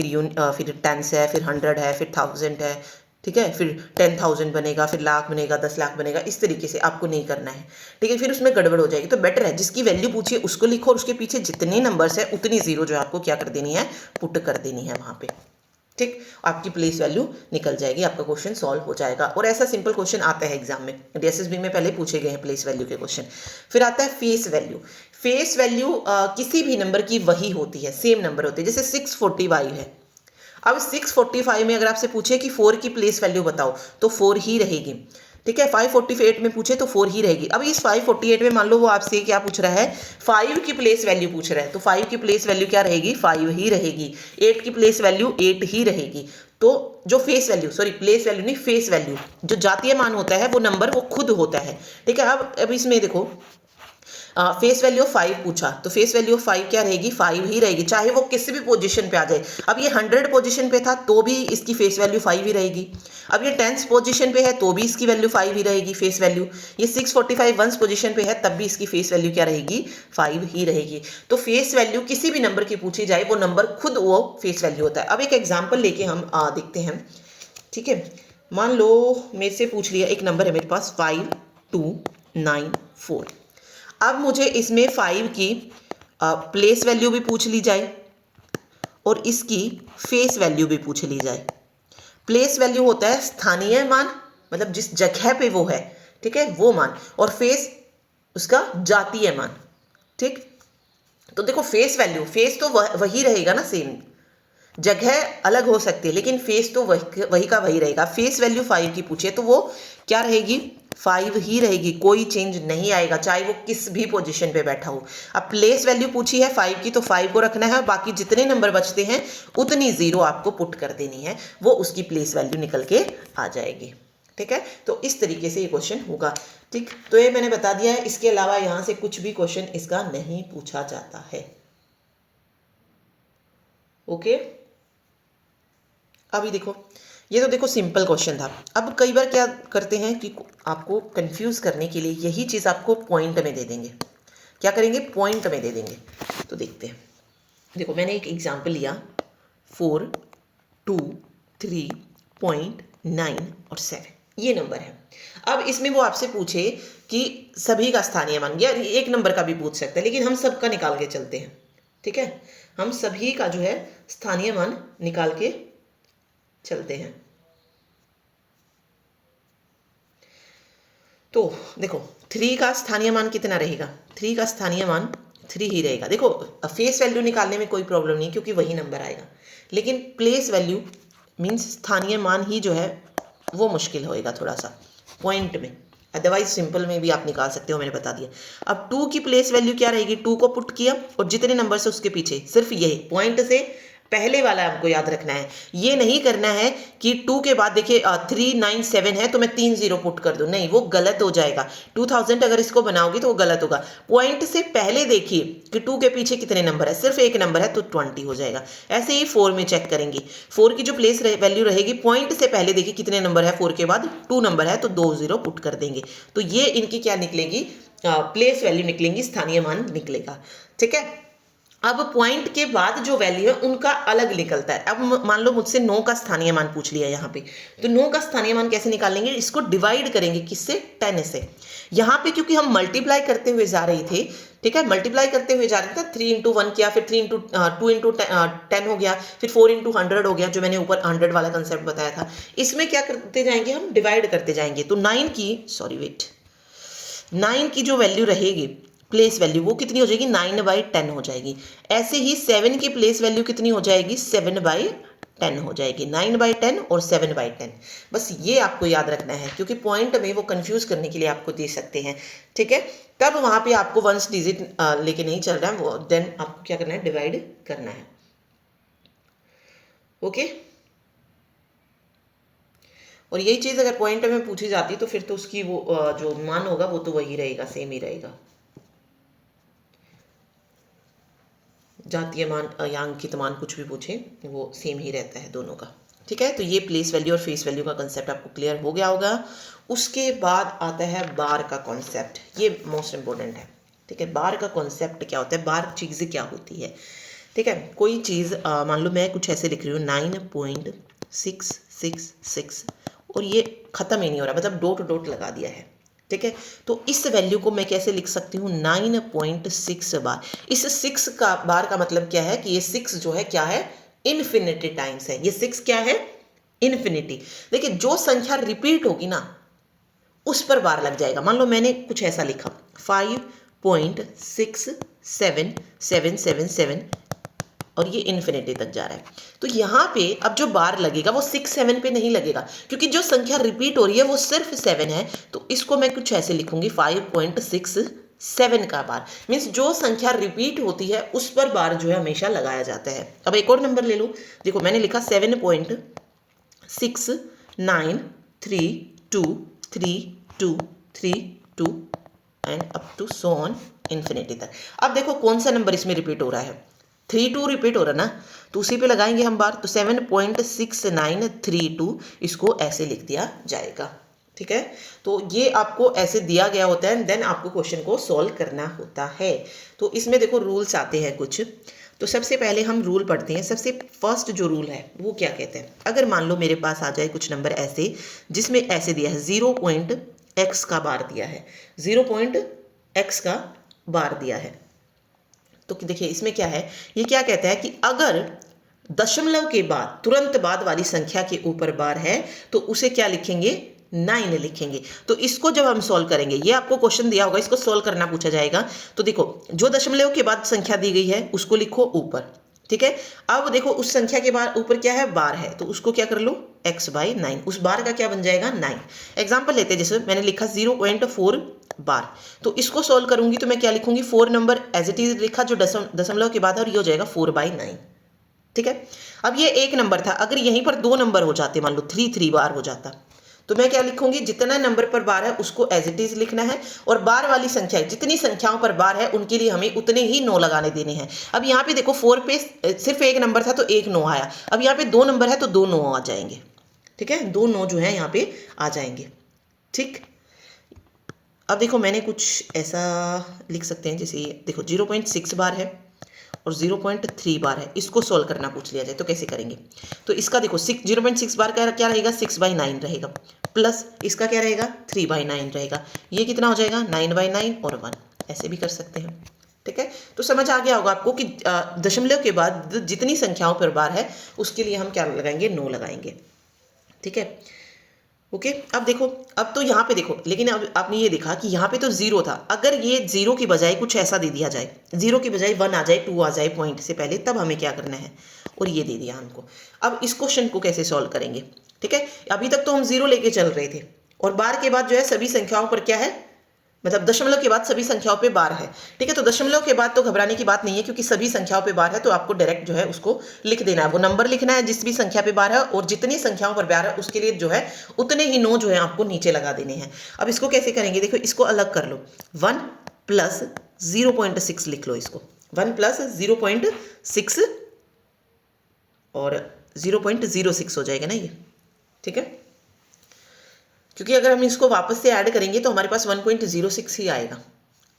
[SPEAKER 1] फिर 10 है, फिर 100 है, फिर 1000 है, ठीक है, फिर 10,000 बनेगा, फिर लाख बनेगा, 10 लाख बनेगा, इस तरीके से आपको नहीं करना है, ठीक है। फिर उसमें गड़बड़ हो जाएगी। तो बेटर है जिसकी वैल्यू पूछिए उसको लिखो और उसके पीछे जितने नंबर्स है उतनी 0 जो आपको क्या कर देनी है? पुट कर देनी है वहाँ पे, ठीक। आपकी प्लेस वैल्यू निकल जाएगी, आपका क्वेश्चन सॉल्व हो जाएगा। और ऐसा सिंपल क्वेश्चन आता है एग्जाम में, डीएसएसबी में पहले पूछे गए हैं प्लेस वैल्यू के क्वेश्चन। फिर आता है फेस वैल्यू। फेस वैल्यू किसी भी नंबर की वही होती है, सेम नंबर होती है। जैसे 645 है, अब 645 में अगर आपसे पूछे कि 4 की प्लेस वैल्यू बताओ तो 4 ही रहेगी, ठीक है। 548 में पूछे तो 4 ही रहेगी। अब इस 548 में मान लो वो आपसे क्या पूछ रहा है? 5 की प्लेस वैल्यू पूछ रहा है, तो 5 की प्लेस वैल्यू क्या रहेगी? 5 ही रहेगी। 8 की प्लेस वैल्यू 8 ही रहेगी। तो जो face value, sorry place value नहीं, फेस वैल्यू, जो जातीय मान होता है वो नंबर वो खुद होता है, ठीक है। अब इसमें देखो फेस वैल्यू ऑफ 5 पूछा तो फेस वैल्यू ऑफ 5 क्या रहेगी? 5 ही रहेगी, चाहे वो किसी भी पोजीशन पे आ जाए। अब ये 100 पोजीशन पे था तो भी इसकी फेस वैल्यू 5 ही रहेगी। अब ये 10th पोजीशन पे है तो भी इसकी वैल्यू 5 ही रहेगी, फेस वैल्यू। ये 645 1st पोजीशन पे है तब भी इसकी फेस वैल्यू क्या रहेगी? 5 ही रहेगी। तो फेस वैल्यू किसी भी नंबर की पूछी जाए वो नंबर खुद वो फेस वैल्यू होता है। अब एक एग्जाम्पल लेके हम देखते हैं, ठीक है। मान लो मेरे से पूछ लिया, एक नंबर है मेरे पास 5294। अब मुझे इसमें 5 की प्लेस वैल्यू भी पूछ ली जाए और इसकी फेस वैल्यू भी पूछ ली जाए। प्लेस वैल्यू होता है स्थानीय मान, मतलब जिस जगह पे वो है, ठीक है, वो मान, और फेस उसका जातीय मान। ठीक, तो देखो फेस वैल्यू, फेस तो वही रहेगा ना, सेम। जगह अलग हो सकती है लेकिन फेस तो वही का वही रहेगा। फेस वैल्यू 5 की पूछे तो वो क्या रहेगी, 5 ही रहेगी, कोई चेंज नहीं आएगा, चाहे वो किस भी पोजीशन पे बैठा हो। अब प्लेस वैल्यू पूछी है 5 की, तो 5 को रखना है, बाकी जितने नंबर बचते हैं उतनी 0 आपको पुट कर देनी है, वो उसकी प्लेस वैल्यू निकल के आ जाएगी। ठीक है, तो इस तरीके से ये क्वेश्चन होगा। ठीक, तो ये मैंने बता दिया है। इसके अलावा यहाँ से कुछ भी क्वेश्चन इसका नहीं पूछा जाता है। ओके, अभी देखो, ये तो देखो सिंपल क्वेश्चन था। अब कई बार क्या करते हैं कि आपको कंफ्यूज करने के लिए यही चीज़ आपको पॉइंट में दे देंगे। क्या करेंगे, पॉइंट में दे देंगे। तो देखते हैं, देखो मैंने एक एग्जांपल लिया 4, 2, 3.9 और 7, ये नंबर है। अब इसमें वो आपसे पूछे कि सभी का स्थानीय मान, या एक नंबर का भी पूछ सकते हैं, लेकिन हम सबका निकाल के चलते हैं। ठीक है, हम सभी का जो है स्थानीय मान निकाल के चलते हैं। तो देखो 3 का स्थानीय मान कितना रहेगा, 3 का स्थानीय मान 3 ही रहेगा। देखो फेस वैल्यू निकालने में कोई प्रॉब्लम नहीं क्योंकि वही नंबर आएगा, लेकिन प्लेस वैल्यू मीन्स स्थानीय मान ही जो है वो मुश्किल होएगा थोड़ा सा पॉइंट में। अदरवाइज सिंपल में भी आप निकाल सकते हो, मैंने बता दिया। अब 2 की प्लेस वैल्यू क्या रहेगी, 2 को पुट किया और जितने नंबर से उसके पीछे, सिर्फ यही पॉइंट से पहले वाला आपको याद रखना है। ये नहीं करना है कि 2 के बाद देखिए 397 है तो मैं 3 0 पुट कर दूं, नहीं, वो गलत हो जाएगा। 2000 अगर इसको बनाओगे तो वो गलत होगा। पॉइंट से पहले देखिए कि 2 के पीछे कितने नंबर है, सिर्फ एक नंबर है तो 20 हो जाएगा। ऐसे ही 4 में चेक करेंगे, 4 की जो प्लेस वैल्यू रहेगी, पॉइंट से पहले देखिए कितने नंबर है, 4 के बाद 2 नंबर है तो 2 0 पुट कर देंगे। तो ये इनकी क्या निकलेगी, प्लेस वैल्यू निकलेंगी, स्थानीय मान निकलेगा। ठीक है, अब पॉइंट के बाद जो वैल्यू है उनका अलग निकलता है। अब मान लो मुझसे 9 का स्थानीय मान पूछ लिया यहाँ पे, तो 9 का स्थानीय मान कैसे निकालेंगे, इसको डिवाइड करेंगे किससे, 10 से। यहाँ पे क्योंकि हम मल्टीप्लाई करते हुए जा रहे थे, ठीक है, मल्टीप्लाई करते हुए जा रहे थे, 3 इंटू 1 किया, फिर 3 इंटू 2 इंटू 10 हो गया, फिर 4 इंटू 100 हो गया, जो मैंने ऊपर 100 वाला कंसेप्ट बताया था। इसमें क्या करते जाएंगे, हम डिवाइड करते जाएंगे। तो 9 की जो वैल्यू रहेगी प्लेस वैल्यू, वो कितनी हो जाएगी, 9/10 हो जाएगी। ऐसे ही 7 की प्लेस वैल्यू कितनी हो जाएगी, 7/10 हो जाएगी। 9/10 और 7/10, बस ये आपको याद रखना है क्योंकि पॉइंट में वो कंफ्यूज करने के लिए आपको दे सकते हैं। ठीक है, तब वहाँ पे आपको वंस डिजिट लेके नहीं चल रहा है, वो देन आपको क्या करना है, डिवाइड करना है। ओके, और यही चीज़ अगर पॉइंट में पूछी जाती तो फिर तो उसकी वो जो मान होगा वो तो वही रहेगा, सेम ही रहेगा। जातीय मान या अंकित मान कुछ भी पूछे वो सेम ही रहता है दोनों का। ठीक है, तो ये प्लेस वैल्यू और फेस वैल्यू का कंसेप्ट आपको क्लियर हो गया होगा। उसके बाद आता है बार का कॉन्सेप्ट, ये मोस्ट इंपॉर्टेंट है। ठीक है, बार का कॉन्सेप्ट क्या होता है, बार चीज़ क्या होती है। ठीक है, कोई चीज़ मान लो मैं कुछ ऐसे लिख रही हूँ 9.666 और ये ख़त्म ही नहीं हो रहा, मतलब डॉट डॉट लगा दिया है। ठीक है, तो इस वैल्यू को मैं कैसे लिख सकती हूँ, 9.6 बार। इस 6 का बार का मतलब क्या है कि ये 6 जो है क्या है, इन्फिनिटी टाइम्स है। ये 6 क्या है, इन्फिनिटी। देखिए जो संख्या रिपीट होगी ना उस पर बार लग जाएगा। मान लो मैंने कुछ ऐसा लिखा 5.67777 और ये इन्फिनिटी तक जा रहा है, तो यहाँ पे अब जो बार लगेगा वो 6 7 पे नहीं लगेगा क्योंकि जो संख्या रिपीट हो रही है वो सिर्फ 7 है। तो इसको मैं कुछ ऐसे लिखूंगी 5.67 का बार, मीन्स जो संख्या रिपीट होती है उस पर बार जो है हमेशा लगाया जाता है। अब एक और नंबर ले लो, देखो मैंने लिखा 7.69323232 and up to so on infinity तक। अब देखो कौन सा नंबर इसमें रिपीट हो रहा है, 32 रिपीट हो रहा ना, तो उसी पे लगाएंगे हम बार। तो 7.6932 इसको ऐसे लिख दिया जाएगा। ठीक है, तो ये आपको ऐसे दिया गया होता है, देन आपको क्वेश्चन को सॉल्व करना होता है। तो इसमें देखो रूल्स आते हैं कुछ, तो सबसे पहले हम रूल पढ़ते हैं। सबसे फर्स्ट जो रूल है वो क्या कहते हैं, अगर मान लो मेरे पास आ जाए कुछ नंबर ऐसे जिसमें ऐसे दिया है 0.x का बार दिया है, 0.x का बार दिया है। तो देखिए इसमें क्या है, ये क्या कहता है कि अगर दशमलव के बाद तुरंत बाद वाली संख्या के ऊपर बार है तो उसे क्या लिखेंगे, 9 लिखेंगे। तो इसको जब हम सॉल्व करेंगे, ये आपको क्वेश्चन दिया होगा, इसको सॉल्व करना पूछा जाएगा। तो देखो जो दशमलव के बाद संख्या दी गई है उसको लिखो ऊपर, ठीक है। अब देखो उस संख्या के बाद ऊपर क्या है, बार है, तो उसको क्या कर लो, x/9। उस बार का क्या बन जाएगा, 9। एग्जाम्पल लेते हैं, जैसे मैंने लिखा 0.4 बार, तो इसको सॉल्व करूंगी तो मैं क्या लिखूंगी, 4 नंबर एज इट इज लिखा जो दशमलव के बाद है, और ये हो जाएगा 4/9, ठीक है। अब ये एक नंबर था, अगर यहीं पर 2 नंबर हो जाते, मान लो 3 बार हो जाता, तो मैं क्या लिखूंगी, जितना नंबर पर बार है उसको एज इट इज लिखना है, और बार वाली संख्या, जितनी संख्याओं पर बार है उनके लिए हमें उतने ही 9 लगाने देने हैं। अब यहाँ पे देखो 4 पे सिर्फ एक नंबर था तो एक 9 आया, अब यहाँ पे 2 नंबर है तो 2 9 आ जाएंगे, ठीक है, 2 9 जो है यहाँ पे आ जाएंगे, ठीक। अब देखो मैंने कुछ ऐसा लिख सकते हैं, जैसे ये देखो 0.6 बार है और 0.3 बार है, इसको सॉल्व करना पूछ लिया जाए तो कैसे करेंगे। तो इसका देखो 0.6 बार का क्या रहेगा, 6/9 रहेगा, प्लस इसका क्या रहेगा, 3/9 रहेगा, ये कितना हो जाएगा, 9/9 और 1, ऐसे भी कर सकते हैं, ठीक है। तो समझ आ गया होगा आपको कि दशमलव के बाद जितनी संख्याओं पर बार है उसके लिए हम क्या लगाएंगे, 9 लगाएंगे, ठीक है। ओके अब देखो, अब तो यहाँ पे देखो, लेकिन अब आपने ये देखा कि यहाँ पे तो 0 था, अगर ये 0 की बजाय कुछ ऐसा दे दिया जाए, 0 की बजाय 1 आ जाए, 2 आ जाए पॉइंट से पहले, तब हमें क्या करना है, और ये दे दिया हमको। अब इस क्वेश्चन को कैसे सॉल्व करेंगे, ठीक है। अभी तक तो हम 0 लेके चल रहे थे, और बार के बाद जो है सभी संख्याओं पर क्या है, मतलब दशमलव के बाद सभी संख्याओं पे बार है, ठीक है। तो दशमलव के बाद तो घबराने की बात नहीं है, क्योंकि सभी संख्याओं पे बार है, तो आपको डायरेक्ट जो है उसको लिख देना है, वो नंबर लिखना है जिस भी संख्या पे बार है, और जितनी संख्याओं पर बार है उसके लिए जो है उतने ही 9 जो है आपको नीचे लगा देने हैं। अब इसको कैसे करेंगे, देखो इसको अलग कर लो, 1 + 0.6 लिख लो, इसको 1 + 0.6 और 0.06 हो जाएगा ना ये, ठीक है। क्योंकि अगर हम इसको वापस से ऐड करेंगे तो हमारे पास 1.06 ही आएगा,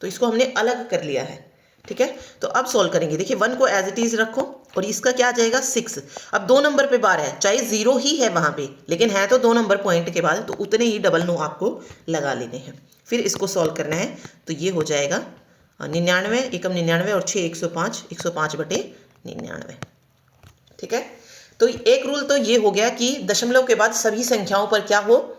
[SPEAKER 1] तो इसको हमने अलग कर लिया है, ठीक है। तो अब सॉल्व करेंगे, देखिए 1 को एज इट इज रखो, और इसका क्या आ जाएगा, 6। अब 2 नंबर पे बार है, चाहे 0 ही है वहां पे, लेकिन है तो 2 नंबर पॉइंट के बाद, तो उतने ही डबल 9 आपको लगा लेने हैं। फिर इसको सॉल्व करना है, तो ये हो जाएगा 99 एकम 99 और 6 105, 105/99, ठीक है। तो एक रूल तो ये हो गया कि दशमलव के बाद सभी संख्याओं पर क्या हो,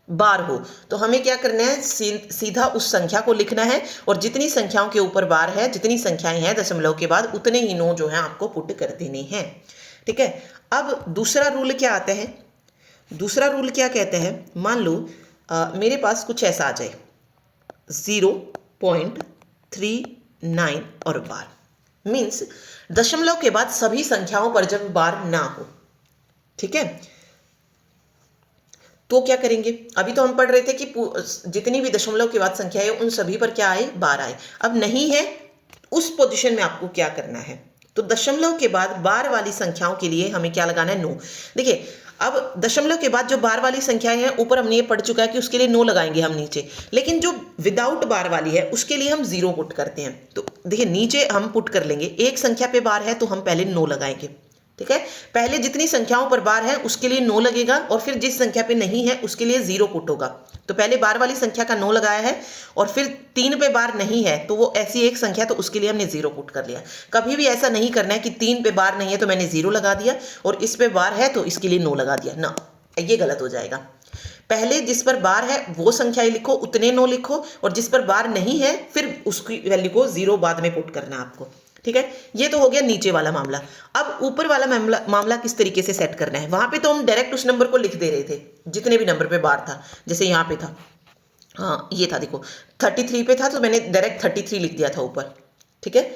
[SPEAKER 1] बार हो। तो हमें क्या करना है, सीधा उस संख्या को लिखना है, और जितनी संख्याओं के ऊपर बार है, जितनी संख्याएं हैं दशमलव के बाद, उतने ही 9 जो है आपको पुट कर देने हैं, ठीक है। अब दूसरा रूल क्या आता है, दूसरा रूल क्या कहता है, मान लो मेरे पास कुछ ऐसा आ जाए 0.39 और बार, मीन्स दशमलव के बाद सभी संख्याओं पर जब बार ना हो, ठीक है। तो क्या करेंगे, अभी तो हम पढ़ रहे थे कि जितनी भी दशमलव के बाद संख्या है उन सभी पर क्या आए, बार आए। अब नहीं है, उस पोजीशन में आपको क्या करना है, तो दशमलव के बाद बार वाली संख्याओं के लिए हमें क्या लगाना है, 9। देखिए अब दशमलव के बाद जो बार वाली संख्याएं हैं, ऊपर हमने ये पढ़ चुका है कि उसके लिए 9 लगाएंगे हम नीचे, लेकिन जो विदाउट बार वाली है उसके लिए हम 0 पुट करते हैं। तो देखिए नीचे हम पुट कर लेंगे, एक संख्या पे बार है तो हम पहले 9 लगाएंगे, ठीक है। पहले जितनी संख्याओं पर बार है उसके लिए 9 लगेगा, और फिर जिस संख्या पे नहीं है उसके लिए 0 पुट होगा। तो पहले बार वाली संख्या का 9 लगाया है, और फिर 3 पे बार नहीं है तो वो ऐसी एक संख्या, तो उसके लिए हमने 0 पुट कर लिया। कभी भी ऐसा नहीं करना है कि 3 पे बार नहीं है तो मैंने 0 लगा दिया, और इस पे बार है तो इसके लिए 9 लगा दिया, ना, ये गलत हो जाएगा। पहले जिस पर बार है वो संख्या लिखो, उतने 9 लिखो, और जिस पर बार नहीं है फिर उसकी वैल्यू को 0 बाद में पुट करना आपको, ठीक है। ये तो हो गया नीचे वाला मामला। अब ऊपर वाला मामला किस तरीके से सेट करना है, वहां पे तो हम डायरेक्ट उस नंबर को लिख दे रहे थे जितने भी नंबर पे बार था, जैसे यहाँ पे था, हाँ ये था, देखो 33 पे था तो मैंने डायरेक्ट 33 लिख दिया था ऊपर, ठीक है।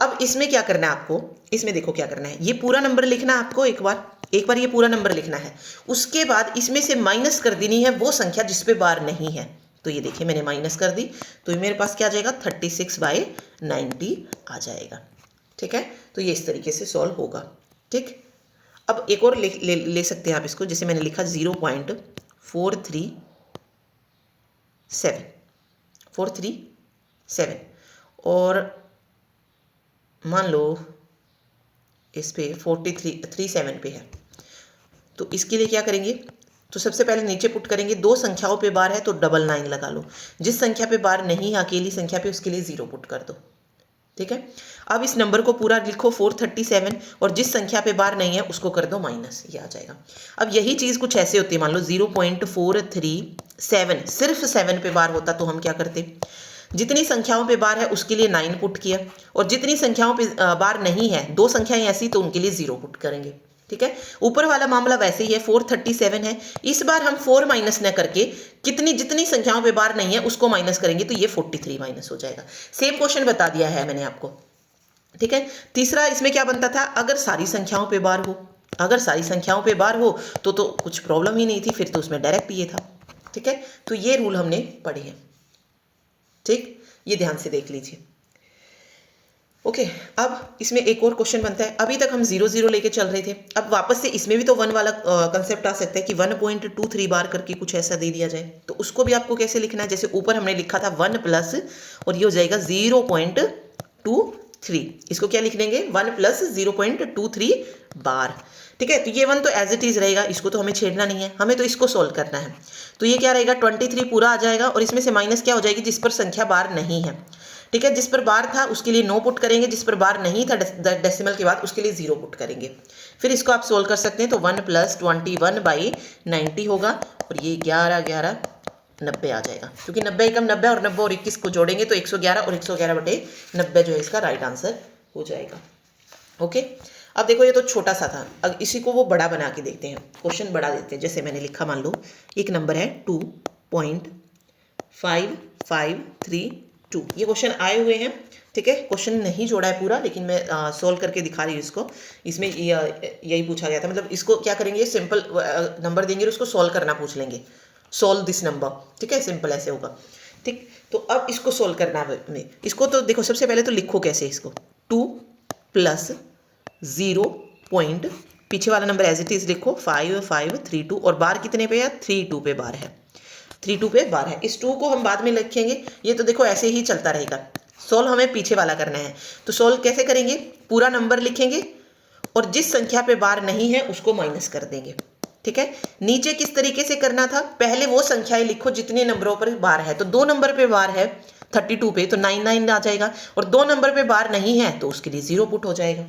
[SPEAKER 1] अब इसमें क्या करना है आपको, इसमें देखो क्या करना है, ये पूरा नंबर लिखना है आपको, एक बार ये पूरा नंबर लिखना है, उसके बाद इसमें से माइनस कर देनी है वो संख्या जिसपे बार नहीं है। तो ये देखिए मैंने माइनस कर दी, तो मेरे पास क्या आ जाएगा, 36/90 आ जाएगा, ठीक है। तो ये इस तरीके से सॉल्व होगा, ठीक। अब एक और ले सकते हैं आप इसको, जैसे मैंने लिखा 0.437 और मान लो इस पे 43 37 पे है, तो इसके लिए क्या करेंगे, तो सबसे पहले नीचे पुट करेंगे, दो संख्याओं पे बार है तो 99 लगा लो, जिस संख्या पे बार नहीं है अकेली संख्या पे उसके लिए 0 पुट कर दो। ठीक है, अब इस नंबर को पूरा लिखो 437 और जिस संख्या पे बार नहीं है उसको कर दो माइनस, ये आ जाएगा। अब यही चीज़ कुछ ऐसे होती है, मान लो 0.437 सिर्फ 7 पे बार होता तो हम क्या करते, जितनी संख्याओं पे बार है उसके लिए 9 पुट किया और जितनी संख्याओं पे बार नहीं है, दो संख्याएं ऐसी तो उनके लिए 0 पुट करेंगे। ठीक है, ऊपर वाला मामला वैसे ही है, 437 है, इस बार हम 4 माइनस न करके जितनी संख्याओं पे बार नहीं है उसको माइनस करेंगे तो ये 43 माइनस हो जाएगा। सेम क्वेश्चन बता दिया है मैंने आपको। ठीक है, तीसरा इसमें क्या बनता था, अगर सारी संख्याओं पे बार हो, अगर सारी संख्याओं पे बार हो तो कुछ प्रॉब्लम ही नहीं थी, फिर तो उसमें डायरेक्ट ये था। ठीक है, तो ये रूल हमने पढ़े हैं। ठीक, ये ध्यान से देख लीजिए। ओके, अब इसमें एक और क्वेश्चन बनता है। अभी तक हम 0 लेके चल रहे थे, अब वापस से इसमें भी तो 1 वाला कंसेप्ट आ सकता है कि 1.23 बार करके कुछ ऐसा दे दिया जाए, तो उसको भी आपको कैसे लिखना है। जैसे ऊपर हमने लिखा था 1 प्लस और ये हो जाएगा 0.23, इसको क्या लिख देंगे 1 प्लस 0.23 बार। ठीक है, तो ये 1 तो एज इट इज रहेगा, इसको तो हमें छेड़ना नहीं है, हमें तो इसको सोल्व करना है। तो ये क्या रहेगा 23 पूरा आ जाएगा और इसमें से माइनस क्या हो जाएगी, जिस पर संख्या बार नहीं है। ठीक है, जिस पर बार था उसके लिए 9 पुट करेंगे, जिस पर बार नहीं था डेसिमल के बाद उसके लिए 0 पुट करेंगे। फिर इसको आप सोल्व कर सकते हैं, तो 1 प्लस 21/90 होगा और ये 90 आ जाएगा, क्योंकि 90 एकम 90 और 90 और 21 को जोड़ेंगे तो 111 और 111/90 जो है इसका राइट आंसर हो जाएगा। ओके, अब देखो ये तो छोटा सा था, अब इसी को वो बड़ा बना के देखते हैं, क्वेश्चन बड़ा देते हैं। जैसे मैंने लिखा, मान लो एक नंबर है 2.5532, ये क्वेश्चन आए हुए हैं। ठीक है, क्वेश्चन नहीं जोड़ा है पूरा, लेकिन मैं सोल्व करके दिखा रही हूँ इसको। इसमें यही पूछा गया था, मतलब इसको क्या करेंगे, सिंपल नंबर देंगे और उसको सोल्व करना पूछ लेंगे, सोल्व दिस नंबर। ठीक है, सिंपल ऐसे होगा। ठीक, तो अब इसको सोल्व करना है। इसको तो देखो सबसे पहले तो लिखो कैसे इसको, 2 प्लस 0 पॉइंट पीछे वाला नंबर एज इट इज लिखो 5532 और बार कितने पे है, 32 पे बार है, 32 पे बार है। इस 2 को हम बाद में लिखेंगे, ये तो देखो ऐसे ही चलता रहेगा। सोल्व हमें पीछे वाला करना है, तो सोल्व कैसे करेंगे, पूरा नंबर लिखेंगे और जिस संख्या पे बार नहीं है उसको माइनस कर देंगे। ठीक है, नीचे किस तरीके से करना था, पहले वो संख्याएं लिखो जितने नंबरों पर बार है, तो 2 नंबर पे बार है 32 पे तो 99 आ जाएगा, और 2 नंबर पे बार नहीं है तो उसके लिए 0 पुट हो जाएगा।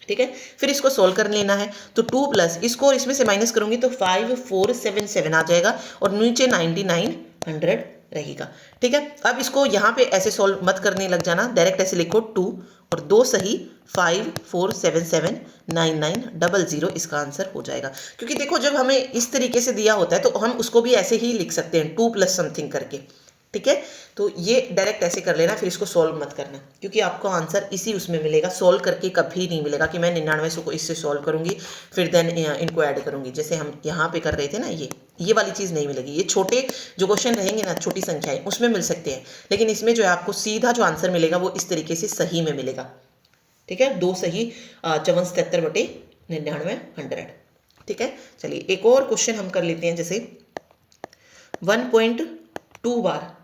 [SPEAKER 1] ठीक है, फिर इसको सोल्व कर लेना है, तो 2 प्लस इसको और इसमें से माइनस करूंगी तो 5477 आ जाएगा और नीचे 9900 रहेगा। ठीक है, अब इसको यहाँ पे ऐसे सोल्व मत करने लग जाना, डायरेक्ट ऐसे लिखो 2 और 2 सही 54779900 इसका आंसर हो जाएगा। क्योंकि देखो जब हमें इस तरीके से दिया होता है तो हम उसको भी ऐसे ही लिख सकते हैं 2 प्लस समथिंग करके। ठीक है, तो ये डायरेक्ट ऐसे कर लेना, फिर इसको सोल्व मत करना, क्योंकि आपको आंसर इसी उसमें मिलेगा, सोल्व करके कभी नहीं मिलेगा कि मैं 99 को इससे सोल्व करूंगी फिर देन इनको ऐड करूंगी, जैसे हम यहाँ पे कर रहे थे ना, ये वाली चीज़ नहीं मिलेगी। ये छोटे जो क्वेश्चन रहेंगे ना, छोटी संख्याएं, उसमें मिल सकते हैं, लेकिन इसमें जो है आपको सीधा जो आंसर मिलेगा वो इस तरीके से सही में मिलेगा। ठीक है, 2 सही 5477/9900। ठीक है, चलिए एक और क्वेश्चन हम कर लेते हैं, जैसे 1.2 बार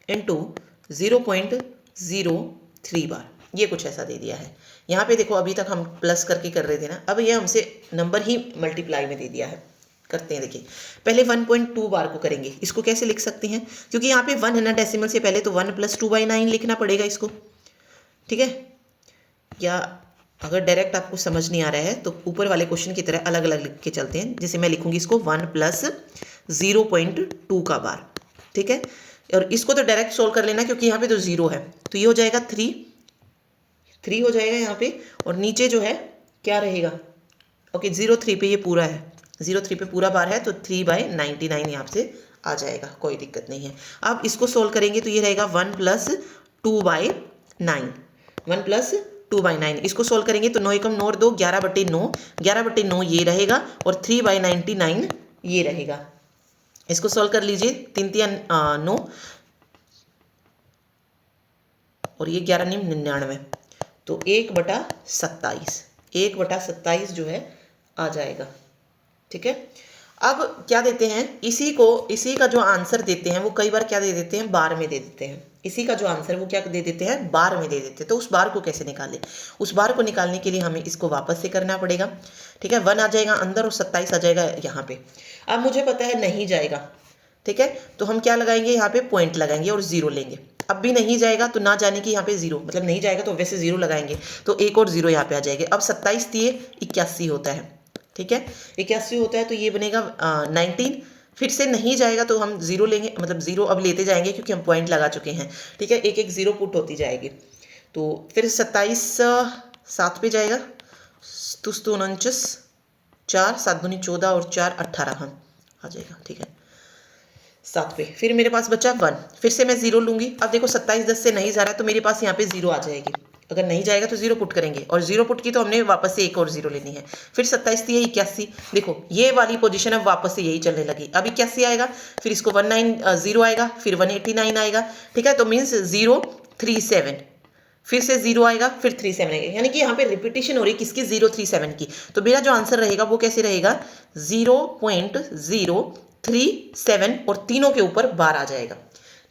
[SPEAKER 1] इंटू 0.03 बार, ये कुछ ऐसा दे दिया है। यहाँ पे देखो अभी तक हम प्लस करके कर रहे थे ना, अब ये हमसे नंबर ही मल्टीप्लाई में दे दिया है। करते हैं, देखिए पहले 1.2 बार को करेंगे, इसको कैसे लिख सकते हैं, क्योंकि यहाँ पे 1 है ना डेसिमल से, पहले तो 1 प्लस 2/9 लिखना पड़ेगा इसको। ठीक है, या अगर डायरेक्ट आपको समझ नहीं आ रहा है तो ऊपर वाले क्वेश्चन की तरह अलग अलग लिख के चलते हैं। जैसे मैं लिखूंगी इसको 1 प्लस 0.2 का बार। ठीक है, और इसको तो डायरेक्ट सोल्व कर लेना क्योंकि यहाँ पे तो 0 है, तो ये हो जाएगा 3 हो जाएगा यहाँ पे, और नीचे जो है क्या रहेगा, ओके 03 पे ये पूरा है, 03 पे पूरा बार है तो 3/99 यहाँ से आ जाएगा, कोई दिक्कत नहीं है। अब इसको सोल्व करेंगे तो ये रहेगा 1 प्लस 2/9, इसको सोल्व करेंगे तो 9 एकम 9 और 2 11/9, 11/9 ये रहेगा और 3/99 ये रहेगा। इसको सोल्व कर लीजिए, 3 9 और ये 11×9 तो 1/27 जो है आ जाएगा। ठीक है, अब क्या देते हैं, इसी का जो आंसर देते हैं वो कई बार क्या दे देते हैं, बार में दे देते हैं। इसी का जो आंसर वो क्या दे देते हैं, बार में दे देते हैं। तो उस बार को कैसे निकालें, उस बार को निकालने के लिए हमें इसको वापस से करना पड़ेगा। ठीक है, 1 आ जाएगा अंदर और 27 आ जाएगा यहाँ पे। अब मुझे पता है नहीं जाएगा, ठीक है, तो हम क्या लगाएंगे, यहाँ पे पॉइंट लगाएंगे और 0 लेंगे। अब भी नहीं जाएगा तो ना जाने की यहाँ पे 0, मतलब नहीं जाएगा तो वैसे 0 लगाएंगे, तो 1 और 0 यहाँ पे आ जाएंगे। अब 27 दिए 81 होता है, ठीक है, 81 होता है, तो ये बनेगा 19। फिर से नहीं जाएगा तो हम 0 लेंगे, मतलब 0 अब लेते जाएंगे क्योंकि हम पॉइंट लगा चुके हैं। ठीक है, एक एक 0 पुट होती जाएगी। तो फिर 27 7 पे जाएगा, तुस्त 49, 4 7 दूनी 14 और 4 18 हम आ जाएगा। ठीक है, 7 पे। फिर मेरे पास बचा 1, फिर से मैं 0 लूँगी। अब देखो 27 10 से नहीं जा रहा है तो मेरे पास यहाँ पे 0 आ जाएगी। अगर नहीं जाएगा तो 0 पुट करेंगे, और 0 पुट की तो हमने वापस से एक और 0 लेनी है। फिर 27 थी 81, देखो ये वाली पोजीशन अब वापस से यही चलने लगी। अब 81 आएगा, फिर इसको 190 आएगा, फिर 189 आएगा। ठीक है, तो मीन्स 037, फिर से 0 आएगा, फिर 37 आएगा, यानी कि यहाँ पे रिपीटेशन हो रही है किसकी, 037 की। तो मेरा जो आंसर रहेगा वो कैसे रहेगा, 0.037 और तीनों के ऊपर बार आ जाएगा।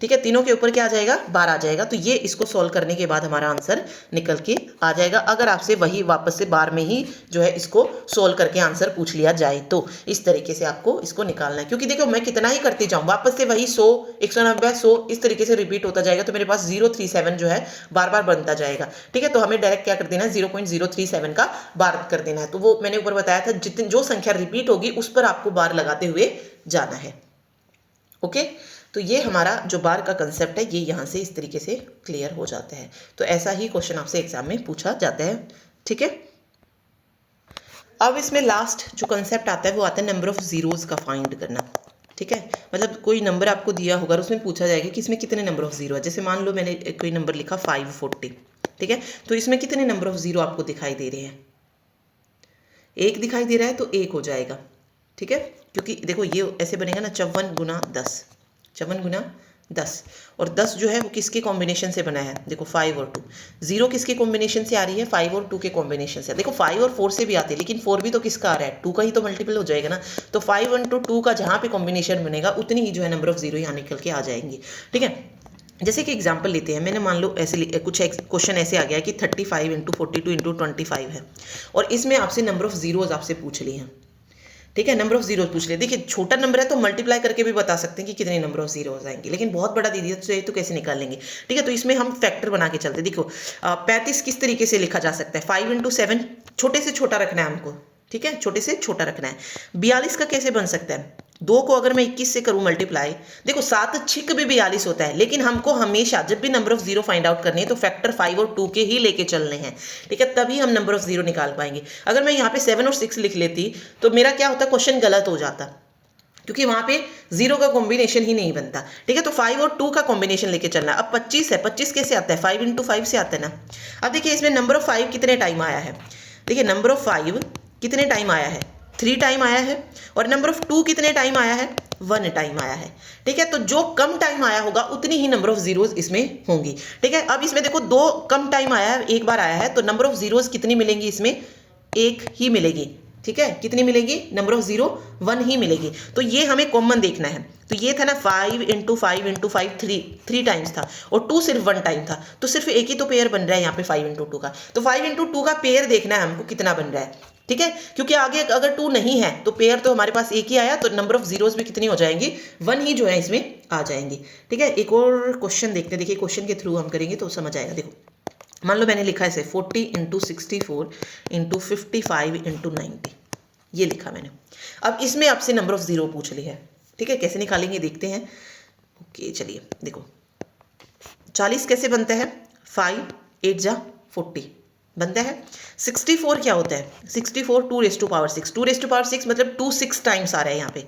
[SPEAKER 1] ठीक है, तीनों के ऊपर क्या आ जाएगा, 12 आ जाएगा। तो ये इसको सॉल्व करने के बाद हमारा आंसर निकल के आ जाएगा। अगर आपसे वही वापस से बार में ही जो है इसको सॉल्व करके आंसर पूछ लिया जाए तो इस तरीके से आपको इसको निकालना है। क्योंकि देखो मैं कितना ही करती जाऊँ, वापस से वही 100 190 100 इस तरीके से रिपीट होता जाएगा, तो मेरे पास 037 जो है बार बार बनता जाएगा। ठीक है, तो हमें डायरेक्ट क्या कर देना है, 0.037 का बार कर देना है। तो वो मैंने ऊपर बताया था, जितनी जो संख्या रिपीट होगी उस पर आपको बार लगाते हुए जाना है। ओके, तो ये हमारा जो बार का कंसेप्ट है ये यहाँ से इस तरीके से क्लियर हो जाता है। तो ऐसा ही क्वेश्चन आपसे एग्जाम में पूछा जाता है। ठीक है, अब इसमें लास्ट जो कंसेप्ट आता है वो आता है नंबर ऑफ जीरोज का फाइंड करना। ठीक है, मतलब कोई नंबर आपको दिया होगा और उसमें पूछा जाएगा कि इसमें कितने नंबर ऑफ जीरो है। जैसे मान लो मैंने कोई नंबर लिखा 540, ठीक है, तो इसमें कितने नंबर ऑफ जीरो आपको दिखाई दे रहे हैं, एक दिखाई दे रहा है तो एक हो जाएगा। ठीक है, क्योंकि देखो ये ऐसे बनेगा ना, 54 गुना 10, 54 गुना 10, और 10 जो है वो किसके कॉम्बिनेशन से बना है, देखो 5 और 2। 0 किसके कॉम्बिनेशन से आ रही है, 5 और 2 के कॉम्बिनेशन से। देखो 5 और 4 से भी आती है, लेकिन 4 भी तो किसका आ रहा है, 2 का ही तो मल्टीपल हो जाएगा ना। तो 5 × 2 का जहाँ पे कॉम्बिनेशन बनेगा उतनी ही जो है नंबर ऑफ जीरो यहाँ निकल के आ जाएंगी। ठीक है, जैसे कि एग्जाम्पल लेते हैं, मैंने मान लो ऐसे कुछ क्वेश्चन ऐसे आ गया कि 35 × 42 × 25 है, और इसमें आपसे नंबर ऑफ जीरोज आपसे पूछ लिए हैं। ठीक है, नंबर ऑफ जीरो पूछ ले। देखिए छोटा नंबर है तो मल्टीप्लाई करके भी बता सकते हैं कि कितने नंबर ऑफ जीरो हो जाएंगे, लेकिन बहुत बड़ा दे दिया तो कैसे निकाल लेंगे। ठीक है, तो इसमें हम फैक्टर बना के चलते। देखो 35 किस तरीके से लिखा जा सकता है, 5 × 7, छोटे से छोटा रखना है हमको। ठीक है, छोटे से छोटा रखना है। 42 का कैसे बन सकता है, 2 को अगर मैं 21 से करूं मल्टीप्लाई, देखो 7 छिक भी 42 होता है, लेकिन हमको हमेशा जब भी number of zero find out करनी है तो फैक्टर 5 और 2 के ही लेके चलने हैं। ठीक है, तभी हम नंबर ऑफ जीरो निकाल पाएंगे। अगर मैं यहाँ पे 7 और 6 लिख लेती तो मेरा क्या होता, क्वेश्चन गलत हो जाता, क्योंकि वहां पे जीरो का कॉम्बिनेशन ही नहीं बनता। ठीक है, तो 5 और 2 का कॉम्बिनेशन लेके चलना। अब 25 है, 25 कैसे आता है, 5 × 5 से आता है ना। अब देखिए इसमें नंबर ऑफ 5 कितने टाइम आया है, देखिए नंबर ऑफ 5 कितने टाइम आया है, 3 टाइम आया है, और नंबर ऑफ 2 कितने टाइम आया है, 1 टाइम आया है। ठीक है, तो जो कम टाइम आया होगा उतनी ही नंबर ऑफ जीरोज इसमें होंगी। ठीक है, अब इसमें देखो 2 कम टाइम आया है, एक बार आया है, तो नंबर ऑफ जीरोज कितनी मिलेंगी इसमें, एक ही मिलेगी। ठीक है, कितनी मिलेगी, नंबर ऑफ जीरो 1 ही मिलेगी। तो ये हमें कॉमन देखना है। तो ये था ना 5 × 5 × 5 3 टाइम्स था, और 2 सिर्फ 1 टाइम था, तो सिर्फ एक ही तो पेयर बन रहा है यहाँ पे 5 × 2 का। तो 5 × 2 का पेयर देखना है हमको कितना बन रहा है। ठीक है, क्योंकि आगे अगर 2 नहीं है तो पेयर तो हमारे पास एक ही आया, तो नंबर ऑफ जीरोज भी कितनी हो जाएंगी, 1 ही जो है इसमें आ जाएंगी। ठीक है, एक और क्वेश्चन देखते हैं। देखिए क्वेश्चन के थ्रू हम करेंगे तो समझ आएगा। देखो मान लो मैंने लिखा है इसे 40 × 64 × 55 × 90, ये लिखा मैंने। अब इसमें आपसे नंबर ऑफ जीरो पूछ ली है। ठीक है, कैसे निकालेंगे देखते हैं। ओके चलिए, देखो 40 कैसे बनता है, 5 8 जा 40 बनता है। 64 क्या होता है, 64 2⁶, 2⁶ मतलब 2 6 टाइम्स आ रहा है यहाँ पे।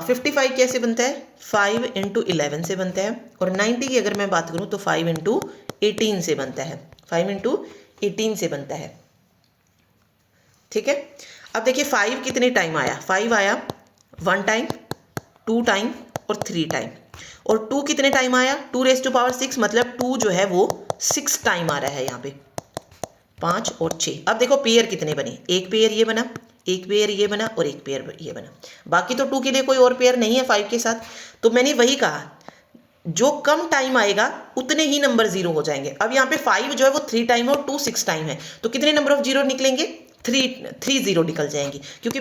[SPEAKER 1] 55 कैसे बनता है, 5 × 11 से बनता है, और 90 की अगर मैं बात करूँ तो 5 × 18 से बनता है, 5 × 18 से बनता है। ठीक है, अब देखिए 5 कितने टाइम आया, 5 आया 1 टाइम, 2 टाइम और 3 टाइम, और 2 कितने टाइम आया, 2⁶, मतलब 2 जो है वो 6 टाइम आ रहा है यहाँ पे, 5 और 6। अब देखो पेयर कितने बने, एक पेयर ये बना, एक पेयर ये बना और एक पेयर ये बना। बाकी तो 2 के लिए कोई और पेयर नहीं है 5 के साथ। तो मैंने वही कहा, जो कम टाइम आएगा उतने ही नंबर 0 हो जाएंगे। अब यहाँ पे 5 जो है वो 3 टाइम है और 2 6 टाइम है, तो कितने नंबर ऑफ 0 निकलेंगे? 3 0 निकल जाएंगी, क्योंकि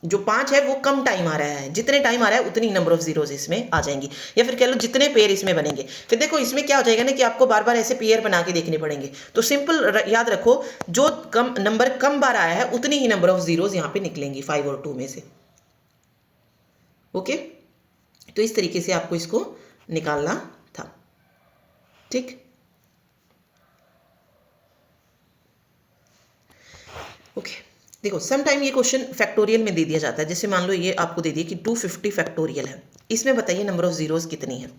[SPEAKER 1] जो 5 है वो कम टाइम आ रहा है, जितने टाइम आ रहा है उतनी नंबर ऑफ जीरोज इसमें आ जाएंगी, या फिर कह लो जितने पेयर इसमें बनेंगे। फिर देखो इसमें क्या हो जाएगा ना कि आपको बार बार ऐसे पेयर बना के देखने पड़ेंगे। तो सिंपल याद रखो, जो कम नंबर कम बार आया है उतनी ही नंबर ऑफ जीरोज यहाँ पे निकलेंगी 5 और 2 में से। ओके, तो इस तरीके से आपको इसको निकालना था। ठीक, ओके। देखो सम टाइम ये क्वेश्चन फैक्टोरियल में दे दिया जाता है। जैसे मान लो ये आपको दे दिया कि 250 फैक्टोरियल है, इसमें बताइए नंबर ऑफ जीरोज कितनी है।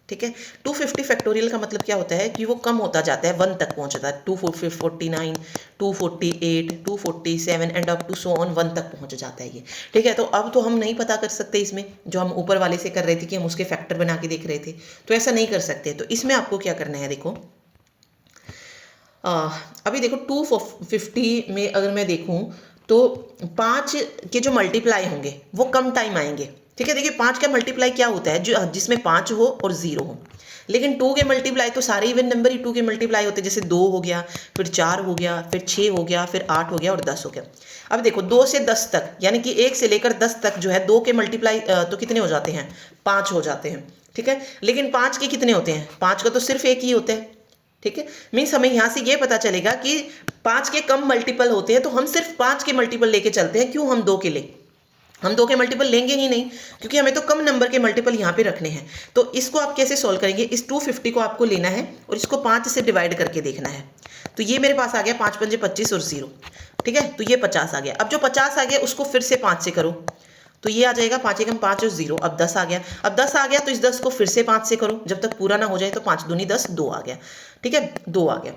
[SPEAKER 1] ठीक है, 250 फैक्टोरियल का मतलब क्या होता है कि वो कम होता जाता है, 1 तक पहुंचता है। 249, 248, 247 and up to so on 1 तक पहुंच जाता है ये। ठीक है, तो अब तो हम नहीं पता कर सकते इसमें, जो हम ऊपर वाले से कर रहे थे कि हम उसके फैक्टर बना के देख रहे थे, तो ऐसा नहीं कर सकते। तो इसमें आपको क्या करना है, देखो अभी देखो 250 में अगर मैं देखूं तो 5 के जो मल्टीप्लाई होंगे वो कम टाइम आएंगे। ठीक है, देखिए 5 का मल्टीप्लाई क्या होता है, जो जिसमें 5 हो और 0 हो। लेकिन 2 के मल्टीप्लाई तो सारे इवन नंबर ही 2 के मल्टीप्लाई होते हैं। जैसे 2 हो गया, फिर 4 हो गया, फिर 6 हो गया, फिर 8 हो गया और 10 हो गया। अब देखो 2 से 10 तक, यानी कि 1 से लेकर 10 तक जो है 2 के मल्टीप्लाई तो कितने हो जाते हैं, 5 हो जाते हैं। ठीक है, लेकिन 5 के कितने होते हैं, 5 का तो सिर्फ एक ही होता है। ठीक है, मीन्स हमें यहाँ से ये पता चलेगा कि 5 के कम मल्टीपल होते हैं, तो हम सिर्फ 5 के मल्टीपल लेके चलते हैं। क्यों, हम 2 के ले, हम 2 के मल्टीपल लेंगे ही नहीं, क्योंकि हमें तो कम नंबर के मल्टीपल यहाँ पे रखने हैं। तो इसको आप कैसे सॉल्व करेंगे, इस 250 को आपको लेना है और इसको 5 से डिवाइड करके देखना है। तो ये मेरे पास आ गया 5 पंजे 25 और 0। ठीक है, तो ये 50 आ गया। अब जो 50 आ गया उसको फिर से 5 से करो, तो ये आ जाएगा 5 एकम 5 और 0। अब 10 आ गया, अब 10 आ गया तो इस 10 को फिर से 5 से करो, जब तक पूरा ना हो जाए। तो 5 दूनी 10, 2 आ गया। ठीक है, 2 आ गया।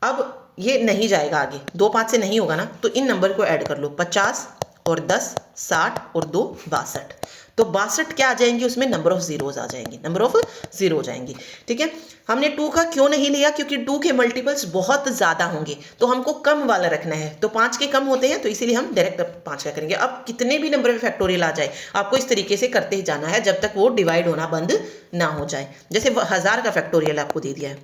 [SPEAKER 1] अब ये नहीं जाएगा आगे, 2 5 से नहीं होगा ना, तो इन नंबर को ऐड कर लो, 50 और 10 60 और 2 62। तो 62 क्या आ जाएंगे, उसमें नंबर ऑफ जीरोज आ जाएंगे, नंबर ऑफ जीरो हो जाएंगी। ठीक है, हमने 2 का क्यों नहीं लिया, क्योंकि 2 के मल्टीपल्स बहुत ज़्यादा होंगे, तो हमको कम वाला रखना है। तो 5 के कम होते हैं, तो इसीलिए हम डायरेक्ट 5 का करेंगे। अब कितने भी नंबर में फैक्टोरियल आ जाए, आपको इस तरीके से करते ही जाना है जब तक वो डिवाइड होना बंद ना हो जाए। जैसे 1000 का फैक्टोरियल आपको दे दिया है,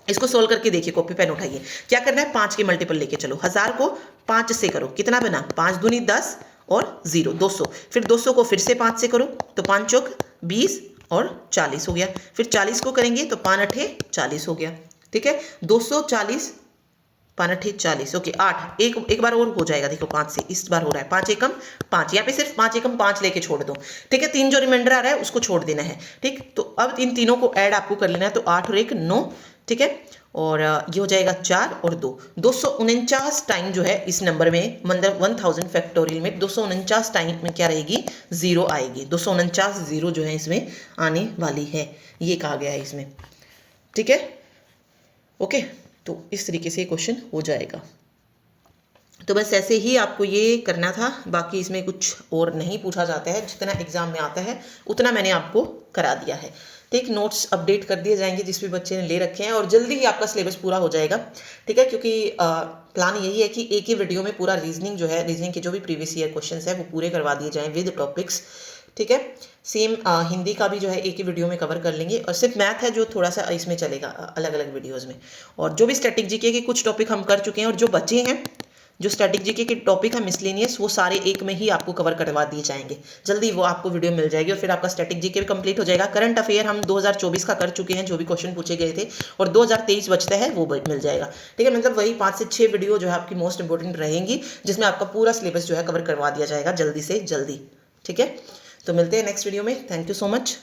[SPEAKER 1] इसको सोल्व करके देखिए, कॉपी पेन उठाइए। क्या करना है, 5 के मल्टीपल लेके चलो। 1000 को 5 से करो, कितना बना, 5 दूनी 10 और 0 200। फिर 200 को फिर से 5 से करो, तो 5 चौक 20 और 40 हो गया। फिर 40 को करेंगे तो 5 अठे 40 हो गया। ठीक है, 240 5 अठे 40। ओके, 8 एक बार और हो जाएगा। देखो 5 से इस बार हो रहा है 5 एकम 5, यहाँ पे सिर्फ 5 एकम 5 लेके छोड़ दो। ठीक है, 3 जो रिमाइंडर आ रहा है उसको छोड़ देना है। ठीक, तो अब इन तीनों को ऐड आपको कर लेना है, तो 8 और 1 9। ठीक है, और ये हो जाएगा 4 और 2, 249 टाइम जो है इस नंबर में, मतलब 1000 फैक्टोरियल में 249 टाइम में क्या रहेगी, 0 आएगी। 249 0 जो है इसमें आने वाली है, ये कहा गया है इसमें। ठीक है, ओके, तो इस तरीके से क्वेश्चन हो जाएगा। तो बस ऐसे ही आपको ये करना था, बाकी इसमें कुछ और नहीं पूछा जाता है। जितना एग्जाम में आता है उतना मैंने आपको करा दिया है। ठीक, नोट्स अपडेट कर दिए जाएंगे जिस भी बच्चे ने ले रखे हैं, और जल्दी ही आपका सिलेबस पूरा हो जाएगा। ठीक है, क्योंकि प्लान यही है कि एक ही वीडियो में पूरा रीजनिंग जो है, रीजनिंग के जो भी प्रीवियस ईयर क्वेश्चंस है वो पूरे करवा दिए जाएं विद टॉपिक्स। ठीक है, सेम हिंदी का भी जो है एक ही वीडियो में कवर कर लेंगे, और सिर्फ मैथ है जो थोड़ा सा इसमें चलेगा अलग अलग वीडियोज़ में। और जो भी स्टैटिक जीके के कुछ टॉपिक हम कर चुके हैं, और जो बचे हैं जो स्टैटिक जीके के टॉपिक है मिसलेनियस, वो सारे एक में ही आपको कवर करवा दिए जाएंगे। जल्दी वो आपको वीडियो मिल जाएगी, और फिर आपका स्टैटिक जीके भी कंप्लीट हो जाएगा। करंट अफेयर हम 2024 का कर चुके हैं, जो भी क्वेश्चन पूछे गए थे, और 2023 बचता है वो मिल जाएगा। ठीक है, मतलब वही 5 से 6 वीडियो जो है आपकी मोस्ट इंपॉर्टेंट रहेंगी, जिसमें आपका पूरा सिलेबस जो है कवर करवा दिया जाएगा जल्दी से जल्दी। ठीक है, तो मिलते हैं नेक्स्ट वीडियो में। Thank you so much.